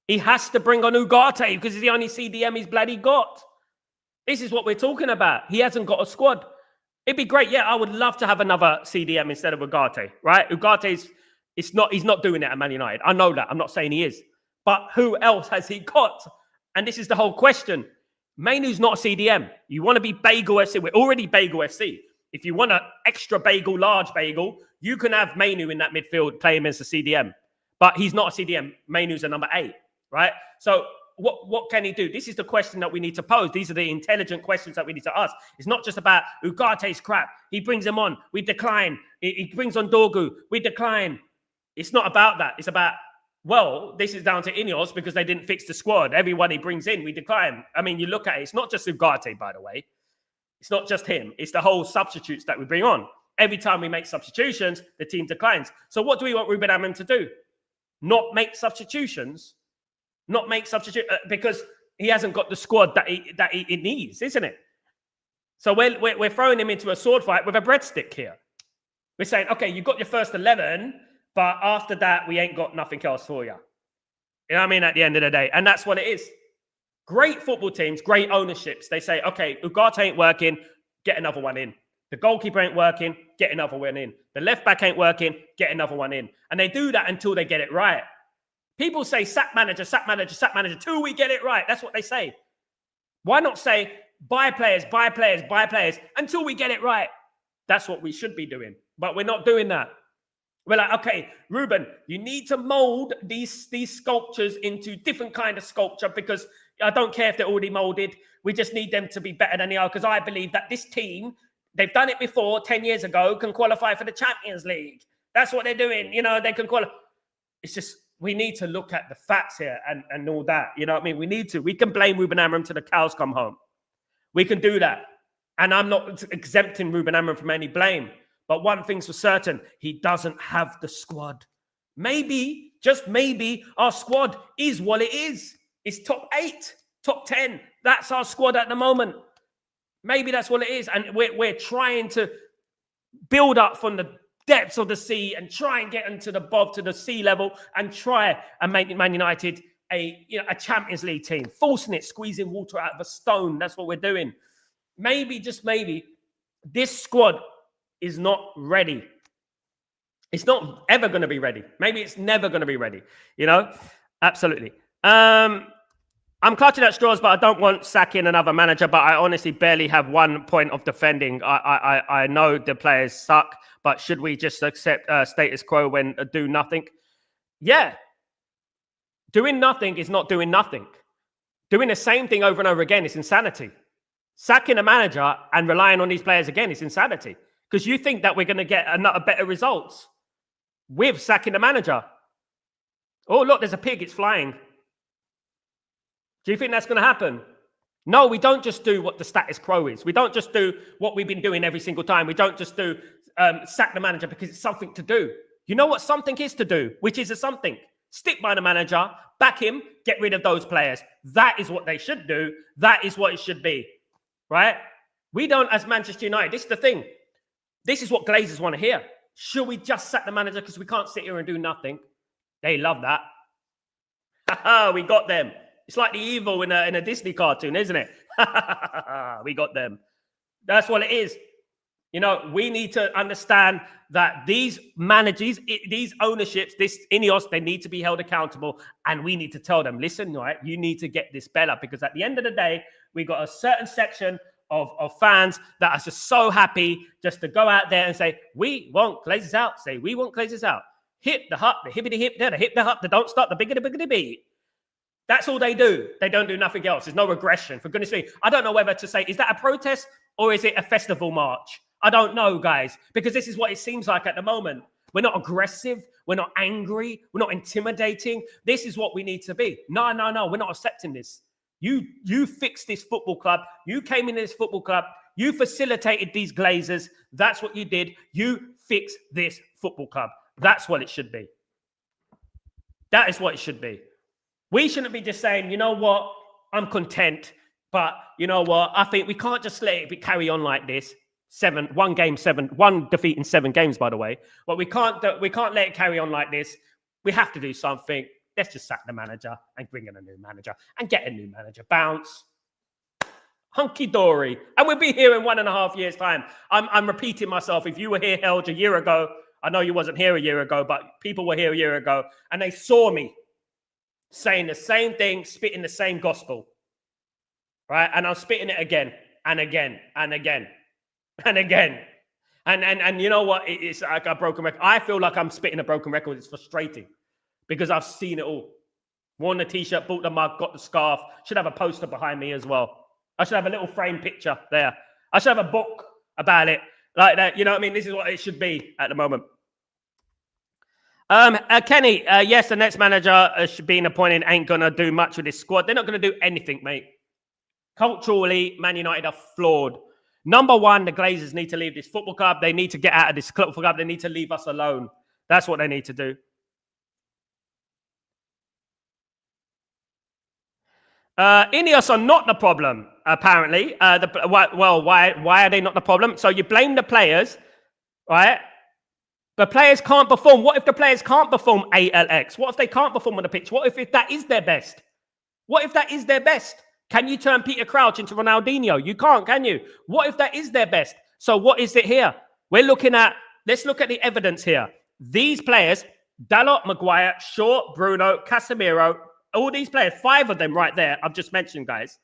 He has to bring on Ugarte because he's the only CDM he's bloody got. This is what we're talking about. He hasn't got a squad. It'd be great. Yeah, I would love to have another CDM instead of Ugarte, right? Ugarte's, he's not doing it at Man United. I know that. I'm not saying he is. But who else has he got? And this is the whole question. Mainu's not a CDM. You want to be Bagel FC. We're already Bagel FC. If you want an extra bagel, large bagel, you can have Mainu in that midfield, play him as a CDM. But he's not a CDM. Mainu's a number 8, right? So what can he do? This is the question that we need to pose. These are the intelligent questions that we need to ask. It's not just about Ugarte's crap. He brings him on. We decline. He brings on Dorgu. We decline. It's not about that. It's about, well, this is down to INEOS because they didn't fix the squad. Everyone he brings in, we decline. I mean, you look at it. It's not just Ugarte, by the way. It's not just him. It's the whole substitutes that we bring on. Every time we make substitutions, the team declines. So what do we want Ruben Amram to do? Not make substitutions? Not make substitute because he hasn't got the squad that he needs, isn't it? So we're throwing him into a sword fight with a breadstick here. We're saying, okay, you've got your first 11, but after that, we ain't got nothing else for you. You know what I mean? At the end of the day. And that's what it is. Great football teams, great ownerships. They say, okay, Ugarte ain't working, get another one in. The goalkeeper ain't working, get another one in. The left back ain't working, get another one in. And they do that until they get it right. People say, sack manager, sack manager, sack manager, till we get it right. That's what they say. Why not say, buy players, buy players, buy players, until we get it right? That's what we should be doing. But we're not doing that. We're like, okay, Ruben, you need to mold these sculptures into different kind of sculpture because I don't care if they're already molded. We just need them to be better than they are because I believe that this team, they've done it before 10 years ago, can qualify for the Champions League. That's what they're doing. You know, they can qualify. It's just, we need to look at the facts here and all that. You know what I mean? We need to. We can blame Ruben Amram till the cows come home. We can do that. And I'm not exempting Ruben Amram from any blame. But one thing's for certain, he doesn't have the squad. Maybe, just maybe, our squad is what it is. It's top 8, top 10. That's our squad at the moment. Maybe that's what it is. And we're trying to build up from the depths of the sea and try and get into the above to the sea level and try and make Man United a Champions League team. Forcing it, squeezing water out of a stone. That's what we're doing. Maybe, just maybe, this squad is not ready. It's not ever going to be ready. Maybe it's never going to be ready. You know? Absolutely. I'm clutching at straws, but I don't want sacking another manager, but I honestly barely have 1 point of defending. I know the players suck, but should we just accept status quo when do nothing? Yeah. Doing nothing is not doing nothing. Doing the same thing over and over again is insanity. Sacking a manager and relying on these players again is insanity. Because you think that we're going to get better results with sacking the manager. Oh, look, there's a pig. It's flying. Do you think that's going to happen? No, we don't just do what the status quo is. We don't just do what we've been doing every single time. We don't just do sack the manager because it's something to do. You know what something is to do, which is a something. Stick by the manager, back him, get rid of those players. That is what they should do. That is what it should be, right? We don't, as Manchester United, this is the thing. This is what Glazers want to hear. Should we just sack the manager because we can't sit here and do nothing? They love that. Ha we got them. It's like the evil in a Disney cartoon, isn't it? We got them. That's what it is. You know, we need to understand that these managers, these ownerships, this INEOS, they need to be held accountable. And we need to tell them, listen, right, you need to get this better. Because at the end of the day, we got a certain section of fans that are just so happy just to go out there and say, we want Glazers out. Say, we want Glazers out. Hip the hop, the hippity hip, the hip the hop, the don't stop, the biggity biggity beat. That's all they do. They don't do nothing else. There's no regression. For goodness sake, I don't know whether to say, is that a protest or is it a festival march? I don't know, guys, because this is what it seems like at the moment. We're not aggressive. We're not angry. We're not intimidating. This is what we need to be. No. We're not accepting this. You fixed this football club. You came into this football club You facilitated these Glazers. That's what you did. You fixed this football club. That's what it should be. That is what it should be. We shouldn't be just saying, you know what, I'm content, but you know what, I think we can't just let it carry on like this. 1 defeat in 7 games, by the way. But we can't let it carry on like this. We have to do something. Let's just sack the manager and bring in a new manager and get a new manager. Bounce. Hunky-dory. And we'll be here in 1.5 years' time. I'm repeating myself. If you were here, Helge, a year ago, I know you wasn't here a year ago, but people were here a year ago, and they saw me saying the same thing, spitting the same gospel. Right? And I'm spitting it again and again and again and again. And you know what? It's like a broken record. I feel like I'm spitting a broken record. It's frustrating because I've seen it all. Worn the t-shirt, bought the mug, got the scarf. Should have a poster behind me as well. I should have a little frame picture there. I should have a book about it like that. You know what I mean? This is what it should be at the moment. Kenny, yes, the next manager should be appointed. Ain't going to do much with this squad. They're not going to do anything, mate. Culturally, Man United are flawed. Number one, the Glazers need to leave this football club. They need to get out of this football club. They need to leave us alone. That's what they need to do. INEOS are not the problem, apparently. Why are they not the problem? So you blame the players, right? The players can't perform. What if the players can't perform ALX? What if they can't perform on the pitch? What if that is their best? What if that is their best? Can you turn Peter Crouch into Ronaldinho? You can't, can you? What if that is their best? So what is it here? Let's look at the evidence here. These players, Dalot, Maguire, Shaw, Bruno, Casemiro, all these players, 5 of them right there, I've just mentioned, guys.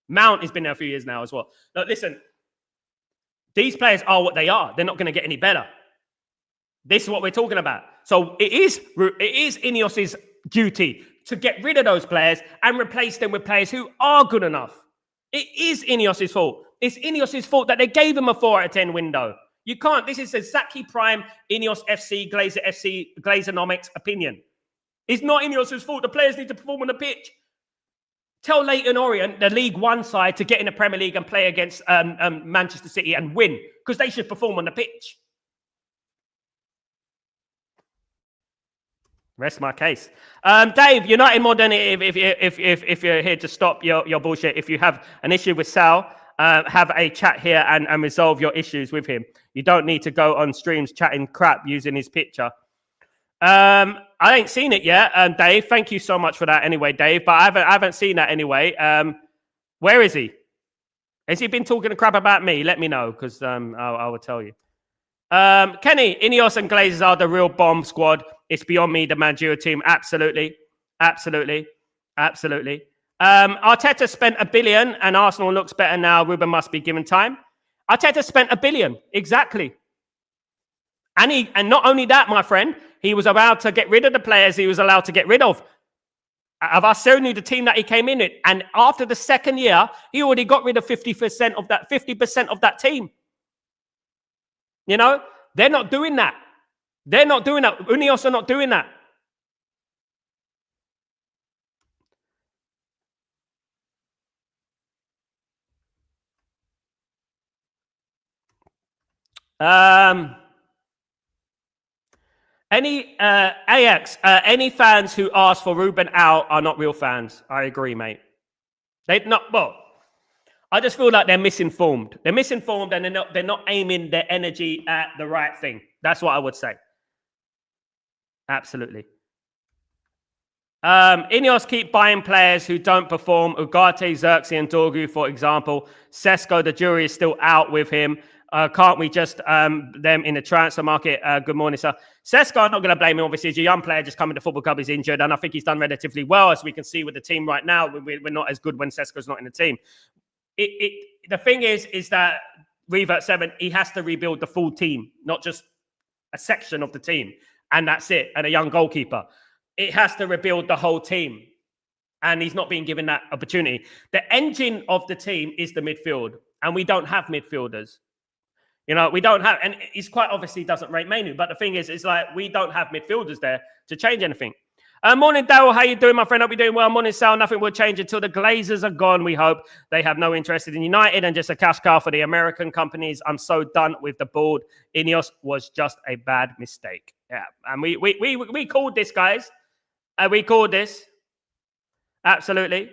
Mount has been there a few years now as well. Look, listen, these players are what they are. They're not going to get any better. This is what we're talking about. So it is INEOS's duty to get rid of those players and replace them with players who are good enough. It is INEOS's fault. It's INEOS's fault that they gave him a 4 out of 10 window. You can't. This is exactly prime INEOS FC, Glazer FC, Glazonomics opinion. It's not INEOS's fault. The players need to perform on the pitch. Tell Leyton Orient, the League One side, to get in the Premier League and play against Manchester City and win, because they should perform on the pitch. Rest my case. Dave, United more than if you're here to stop your bullshit. If you have an issue with Sal, have a chat here and resolve your issues with him. You don't need to go on streams chatting crap using his picture. I ain't seen it yet, Dave. Thank you so much for that anyway, Dave. But I haven't seen that anyway. Where is he? Has he been talking crap about me? Let me know, because I will tell you. Kenny, INEOS and Glazers are the real bomb squad. It's beyond me, the managerial team. Absolutely. Absolutely. Absolutely. Arteta spent $1 billion and Arsenal looks better now. Ruben must be given time. Arteta spent $1 billion. Exactly. And not only that, my friend, he was allowed to get rid of the players he was allowed to get rid of. Avasonu, the team that he came in with. And after the second year, he already got rid of 50% of that team. You know, they're not doing that. They're not doing that. INEOS are not doing that. Any fans who ask for Ruben out are not real fans. I agree, mate. I just feel like they're misinformed. They're misinformed and they're not aiming their energy at the right thing. That's what I would say. Absolutely. INEOS keep buying players who don't perform. Ugarte, Xerxes, and Dorgu, for example. Sesko, the jury is still out with him. Can't we just them in the transfer market? Good morning, sir. Sesko, I'm not going to blame him. Obviously, he's a young player just coming to football club. He's injured, and I think he's done relatively well, as we can see with the team right now. We're not as good when Sesko's not in the team. The thing is that Revert 7, he has to rebuild the full team, not just a section of the team, and that's it, and a young goalkeeper. It has to rebuild the whole team, and he's not being given that opportunity. The engine of the team is the midfield, and we don't have midfielders. You know, we don't have, and he's quite obviously doesn't rate Manu, but the thing is, it's like we don't have midfielders there to change anything. Morning, Daryl. How you doing, my friend? Hope you're doing well. Morning, Sal. Nothing will change until the Glazers are gone. We hope they have no interest in United and just a cash cow for the American companies. I'm so done with the board. INEOS was just a bad mistake. Yeah, and we called this, guys. We called this. Absolutely.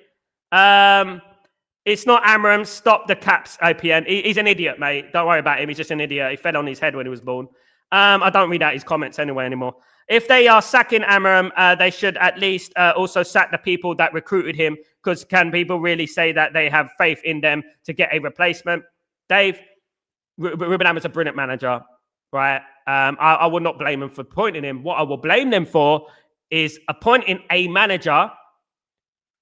It's not Amram. Stop the caps, APN. He's an idiot, mate. Don't worry about him. He's just an idiot. He fell on his head when he was born. I don't read out his comments anyway anymore. If they are sacking Amram, they should at least also sack the people that recruited him, because can people really say that they have faith in them to get a replacement? Dave, Ruben Amram's a brilliant manager, right? I will not blame him for appointing him. What I will blame them for is appointing a manager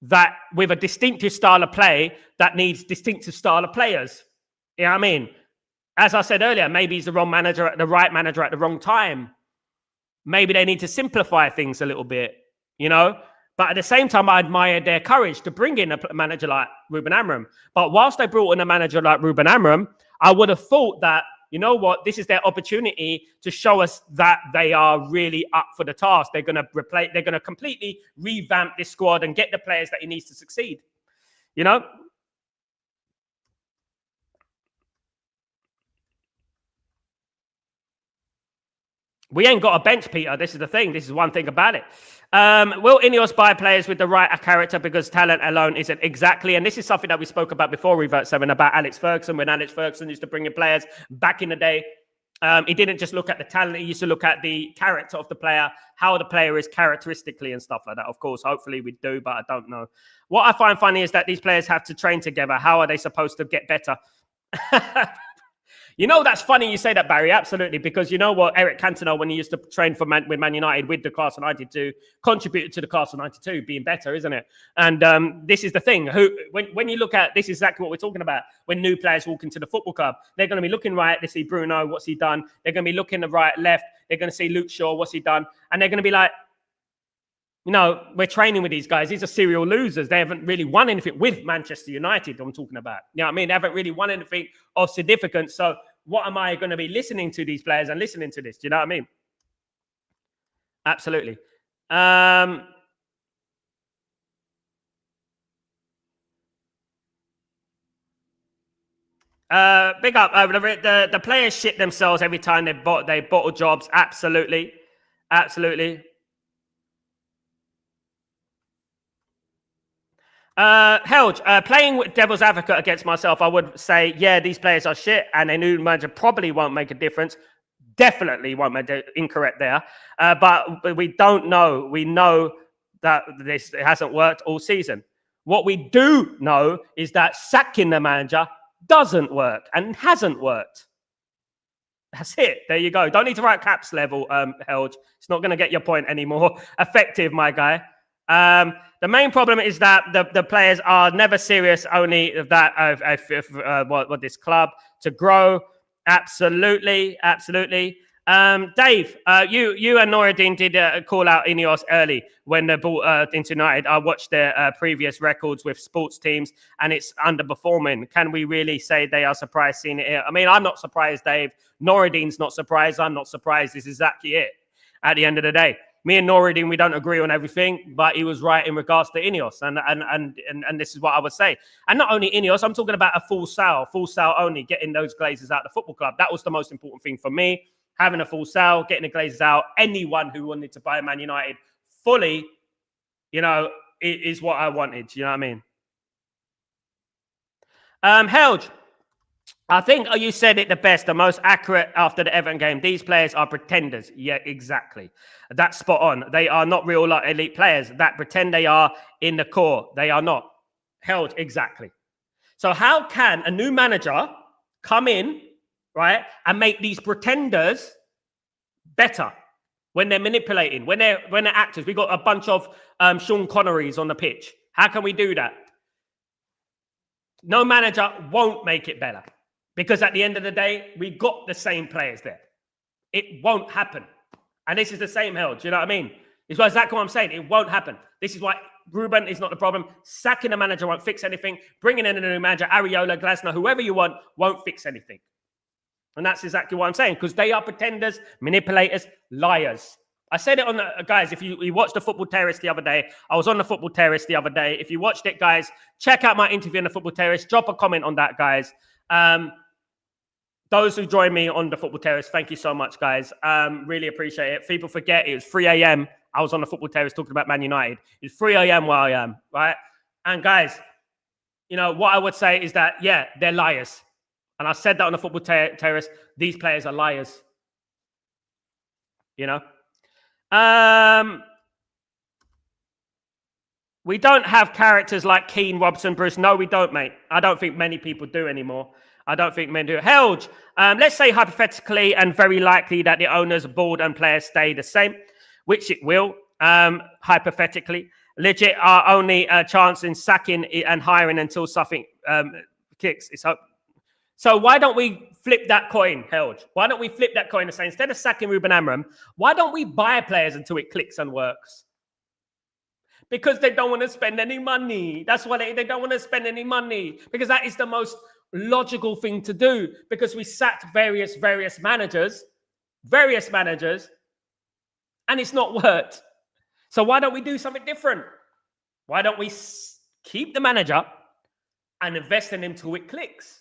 that with a distinctive style of play that needs distinctive style of players. You know what I mean? As I said earlier, maybe he's the wrong manager at the right manager at the wrong time. Maybe they need to simplify things a little bit, you know? But at the same time, I admire their courage to bring in a manager like Ruben Amram. But whilst they brought in a manager like Ruben Amram, I would have thought that, you know what, this is their opportunity to show us that they are really up for the task. They're going to completely revamp this squad and get the players that he needs to succeed, you know? We ain't got a bench, Peter. This is the thing. This is one thing about it. Will INEOS buy players with the right character, because talent alone isn't exactly? And this is something that we spoke about before, Revert 7, about Alex Ferguson. When Alex Ferguson used to bring in players back in the day, he didn't just look at the talent. He used to look at the character of the player, how the player is characteristically and stuff like that. Of course, hopefully we do, but I don't know. What I find funny is that these players have to train together. How are they supposed to get better? You know, that's funny you say that, Barry. Absolutely. Because you know what? Eric Cantona, when he used to train for with Man United with the class of 92, contributed to the class of 92 being better, isn't it? And this is the thing. When you look at, this is exactly what we're talking about. When new players walk into the football club, they're going to be looking right. They see Bruno, what's he done? They're going to be looking the right, left. They're going to see Luke Shaw, what's he done? And they're going to be like, you know, we're training with these guys. These are serial losers. They haven't really won anything with Manchester United, I'm talking about. You know what I mean? They haven't really won anything of significance. So what am I going to be listening to these players and listening to this? Do you know what I mean? Absolutely. Big up. The players shit themselves every time they bottle jobs. Absolutely. Absolutely. Helge, playing with devil's advocate against myself, I would say, yeah, these players are shit, and a new manager probably won't make a difference. Definitely won't make it incorrect there. But we don't know. We know that it hasn't worked all season. What we do know is that sacking the manager doesn't work and hasn't worked. That's it. There you go. Don't need to write caps level, Helge. It's not going to get your point anymore. Effective, my guy. The main problem is that the players are never serious, only that what this club to grow. Absolutely, absolutely. Dave, you and Noureddin did call out INEOS early when they bought into United. I watched their previous records with sports teams, and it's underperforming. Can we really say they are surprised seeing it here? I mean, I'm not surprised, Dave. Noureddin's not surprised. I'm not surprised. This is exactly it at the end of the day. Me and Noureddin, we don't agree on everything, but he was right in regards to INEOS, and this is what I would say. And not only INEOS, I'm talking about a full sale only, getting those Glazers out of the football club. That was the most important thing for me, having a full sale, getting the Glazers out. Anyone who wanted to buy Man United fully, you know, is what I wanted. You know what I mean? Helge, I think you said it the best, the most accurate after the Everton game. These players are pretenders. Yeah, exactly. That's spot on. They are not real elite players that pretend they are in the core. They are not. Held, exactly. So how can a new manager come in, right, and make these pretenders better when they're manipulating, when they're actors? We got a bunch of Sean Connerys on the pitch. How can we do that? No manager won't make it better. Because at the end of the day, we got the same players there. It won't happen. And this is the same hell. Do you know what I mean? It's exactly what I'm saying. It won't happen. This is why Ruben is not the problem. Sacking a manager won't fix anything. Bringing in a new manager, Areola, Glasner, whoever you want, won't fix anything. And that's exactly what I'm saying. Because they are pretenders, manipulators, liars. I said it on the guys. If you watched the Football Terrace the other day, I was on the Football Terrace the other day. If you watched it, guys, check out my interview on the Football Terrace. Drop a comment on that, guys. Those who joined me on the Football Terrace, thank you so much, guys. Really appreciate it. People forget it was 3 a.m. I was on the Football Terrace talking about Man United. It's 3 a.m. where I am, right? And guys, you know, what I would say is that, yeah, they're liars. And I said that on the Football Terrace. These players are liars. You know? We don't have characters like Keane, Robson, Bruce. No, we don't, mate. I don't think many people do anymore. I don't think men do. Helge, let's say hypothetically and very likely that the owners, board and players stay the same, which it will, hypothetically. Legit, our only chance in sacking and hiring until something kicks. So why don't we flip that coin, Helge? Why don't we flip that coin and say, instead of sacking Ruben Amorim, why don't we buy players until it clicks and works? Because they don't want to spend any money. That's why they don't want to spend any money. Because that is the most logical thing to do. Because we sacked various managers, and it's not worked. So why don't we do something different? Why don't we keep the manager and invest in him till it clicks?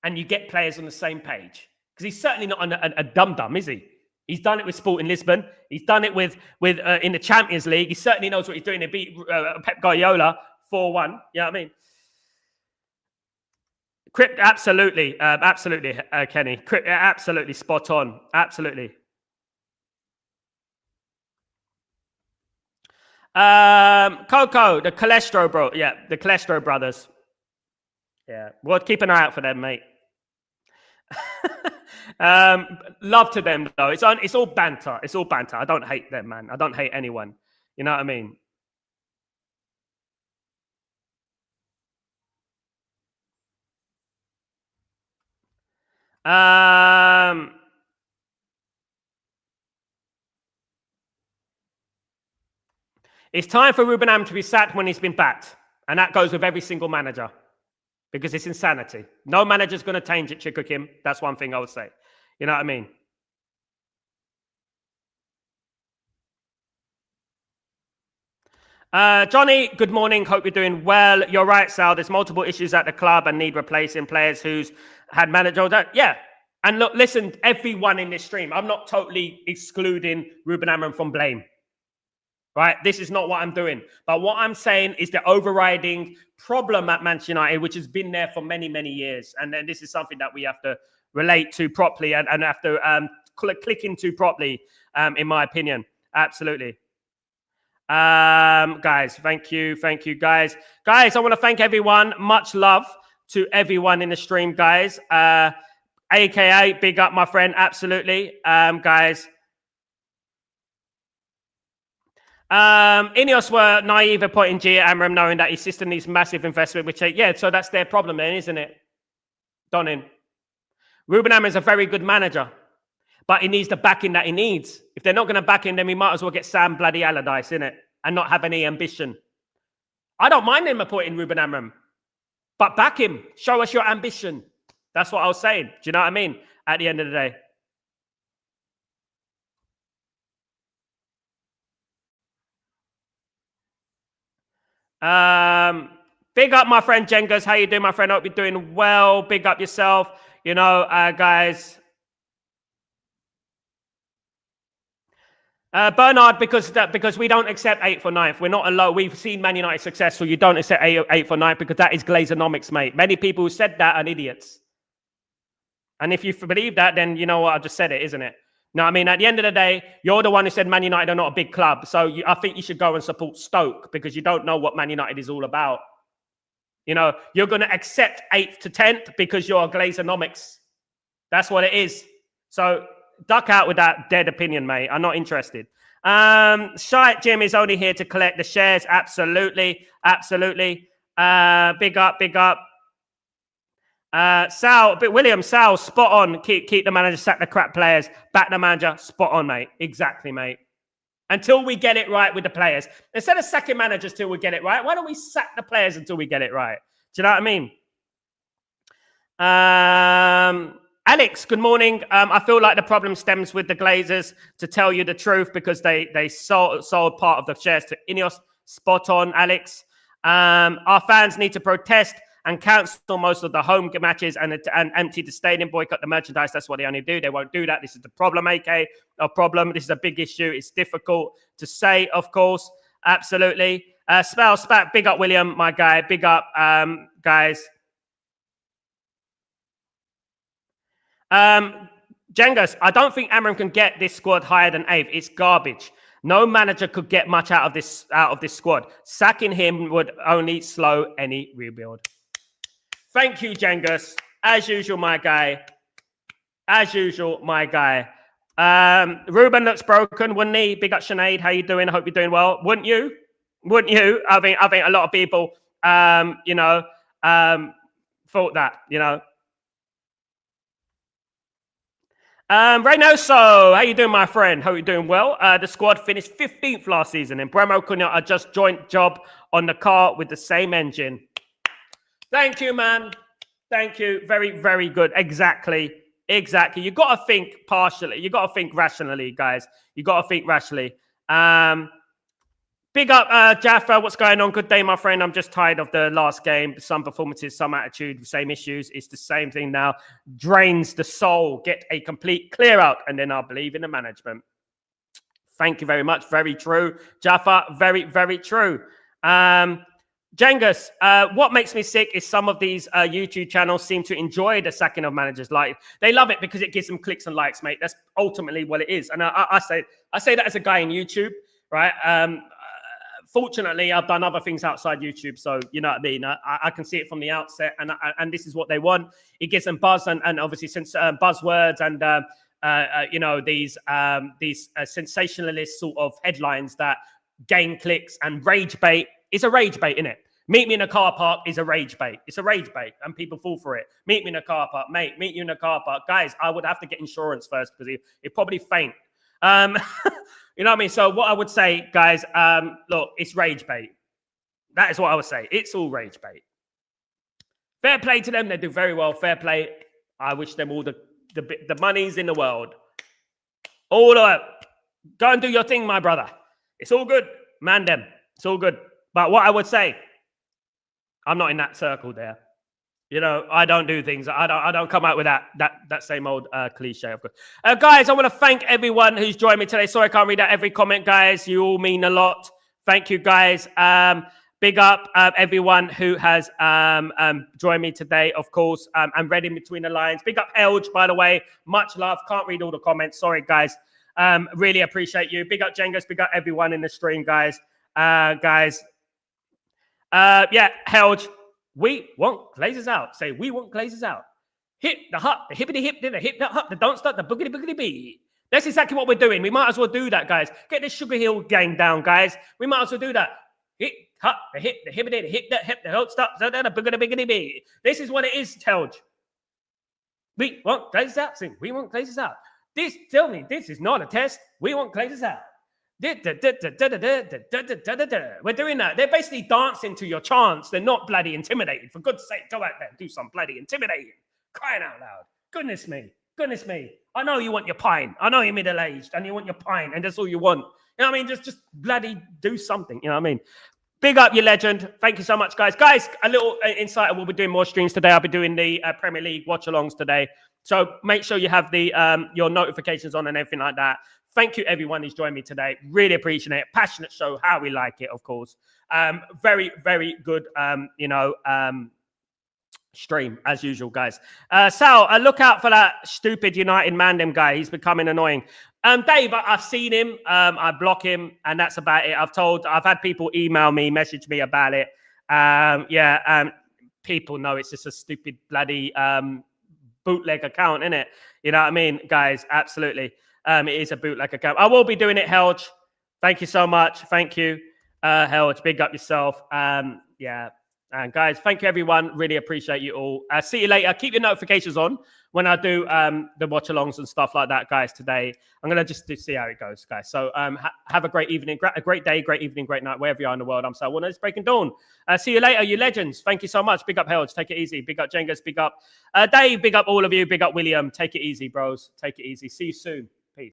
And you get players on the same page. Because he's certainly not a dum-dum, is he? He's done it with Sporting Lisbon. He's done it with in the Champions League. He certainly knows what he's doing. They beat Pep Guardiola 4-1. You know what I mean? Crypt, absolutely, Kenny. Crypt, absolutely spot on. Absolutely. Coco, the Cholesterol bro. Yeah, the Cholesterol brothers. Yeah, we'll keep an eye out for them, mate. Love to them though. It's all banter. It's all banter. I don't hate them, man. I don't hate anyone. You know what I mean? It's time for Ruben Amorim to be sacked when he's been backed, and that goes with every single manager. Because it's insanity. No manager's going to change it, Chico Kim. That's one thing I would say. You know what I mean? Johnny, good morning. Hope you're doing well. You're right, Sal. There's multiple issues at the club and need replacing players who's had manager. Yeah. And look, listen, everyone in this stream, I'm not totally excluding Ruben Amorim from blame. Right? This is not what I'm doing. But what I'm saying is the overriding problem at Manchester United, which has been there for many, many years. And then this is something that we have to relate to properly and have to click into properly, in my opinion. Absolutely. Guys, thank you, guys. Guys, I want to thank everyone. Much love to everyone in the stream, guys. AKA, big up, my friend. Absolutely. Guys. INEOS were naive appointing G at Amorim, knowing that his system needs massive investment, which, yeah, so that's their problem then, isn't it? Donning. Ruben Amorim is a very good manager, but he needs the backing that he needs. If they're not going to back him, then we might as well get Sam bloody Allardyce, innit? And not have any ambition. I don't mind him appointing Ruben Amorim, but back him. Show us your ambition. That's what I was saying. Do you know what I mean? At the end of the day. Big up, my friend Jengas. How you doing, my friend? Hope you're doing well. Big up yourself. You know, guys. Bernard, because we don't accept 8th or 9th. We're not alone. We've seen Man United successful. You don't accept 8th or 9th because that is Glazonomics, mate. Many people who said that are idiots. And if you believe that, then you know what? I just said it, isn't it? No, I mean, at the end of the day, you're the one who said Man United are not a big club. So I think you should go and support Stoke because you don't know what Man United is all about. You know, you're going to accept 8th to 10th because you're a Glazonomics. That's what it is. So duck out with that dead opinion, mate. I'm not interested. Shite Jim is only here to collect the shares. Absolutely. Absolutely. Big up. William, Sal, spot on. Keep the manager, sack the crap players, back the manager, spot on, mate. Exactly, mate. Until we get it right with the players. Instead of sacking managers till we get it right, why don't we sack the players until we get it right? Do you know what I mean? Alex, good morning. I feel like the problem stems with the Glazers, to tell you the truth, because they sold part of the shares to INEOS. Spot on, Alex. Our fans need to protest and cancel most of the home matches and empty the stadium, boycott the merchandise. That's what they only do. They won't do that. This is the problem, AK. A problem. This is a big issue. It's difficult to say, of course. Absolutely. Spell, spat, big up, William, my guy. Big up, guys. Jengas, I don't think Amram can get this squad higher than 8th. It's garbage. No manager could get much out of this squad. Sacking him would only slow any rebuild. Thank you, Jengas. As usual, my guy. As usual, my guy. Ruben looks broken, wouldn't he? Big up, Sinead. How you doing? I hope you're doing well. Wouldn't you? Wouldn't you? I think a lot of people, thought that, Reynoso, how you doing, my friend? Hope you're doing well. The squad finished 15th last season, and Bremo Cunha just joint job on the car with the same engine. Thank you, man. Thank you. Very, very good. Exactly. You got to think partially. You got to think rationally, guys. You got to think rationally. Big up, Jaffa. What's going on? Good day, my friend. I'm just tired of the last game. Some performances, some attitude, same issues. It's the same thing now. Drains the soul. Get a complete clear out, and then I'll believe in the management. Thank you very much. Very true. Jaffa, very, very true. Jengas, what makes me sick is some of these YouTube channels seem to enjoy the sacking of managers. Like, they love it because it gives them clicks and likes, mate. That's ultimately what it is. And I say that as a guy in YouTube, right? Fortunately, I've done other things outside YouTube, so you know what I mean. I can see it from the outset, and this is what they want. It gives them buzz, and obviously since buzzwords and these sensationalist sort of headlines that gain clicks, and rage bait is a rage bait, innit? Meet me in a car park is a rage bait. It's a rage bait, and people fall for it. Meet me in a car park, mate. Meet you in a car park, guys. I would have to get insurance first because he'd probably faint. You know what I mean? So what I would say, guys, look, it's rage bait. That is what I would say. It's all rage bait. Fair play to them. They do very well. Fair play. I wish them all the monies in the world. All of it. Go and do your thing, my brother. It's all good. Man them. It's all good. But what I would say, I'm not in that circle there. I don't do things. I don't come out with that same old cliche, of course. Guys, I want to thank everyone who's joined me today. Sorry, I can't read out every comment, guys. You all mean a lot. Thank you, guys. Big up everyone who has joined me today, of course. I'm read in between the lines. Big up Elge, by the way. Much love. Can't read all the comments. Sorry, guys. Really appreciate you. Big up Jengas. Big up everyone in the stream, guys. Yeah, Helge. We want Glazers out. Say, we want Glazers out. Hit the hut, the hippity hip, the hip that hut, the don't start, the boogity boogity bee. That's exactly what we're doing. We might as well do that, guys. Get the Sugar Hill gang down, guys. We might as well do that. Hit, hut, the hip, the hippity, the hip that hip, the don't stop, the boogity boogity bee. This is what it is, Helge. We want Glazers out. Say, we want Glazers out. Tell me, this is not a test. We want Glazers out. We're doing that. They're basically dancing to your chants. They're not bloody intimidated. For God's sake, go out there and do some bloody intimidating. Crying out loud. Goodness me. I know you want your pine. I know you're middle-aged and you want your pine and that's all you want. You know what I mean? Just bloody do something. You know what I mean? Big up, you legend. Thank you so much, guys. Guys, a little insight. We'll be doing more streams today. I'll be doing the Premier League watch-alongs today. So make sure you have the your notifications on and everything like that. Thank you, everyone who's joined me today. Really appreciate it. Passionate show, how we like it, of course. Very, very good, stream, as usual, guys. Sal, look out for that stupid United Mandem guy. He's becoming annoying. Dave, I've seen him. I block him, and that's about it. I've had people email me, message me about it. People know it's just a stupid bloody bootleg account, isn't it? You know what I mean, guys? Absolutely. It is a bootleg account. I will be doing it, Helge. Thank you so much. Thank you, Helge. Big up yourself. Yeah. And guys, thank you everyone. Really appreciate you all. See you later. Keep your notifications on when I do the watch alongs and stuff like that, guys. Today, I'm gonna just see how it goes, guys. So have a great evening, a great day, great evening, great night, wherever you are in the world. I'm Sal Warner. It's Breaking Dawn. See you later, you legends. Thank you so much. Big up Helge. Take it easy. Big up Jengas. Big up Dave. Big up all of you. Big up William. Take it easy, bros. Take it easy. See you soon. Peace.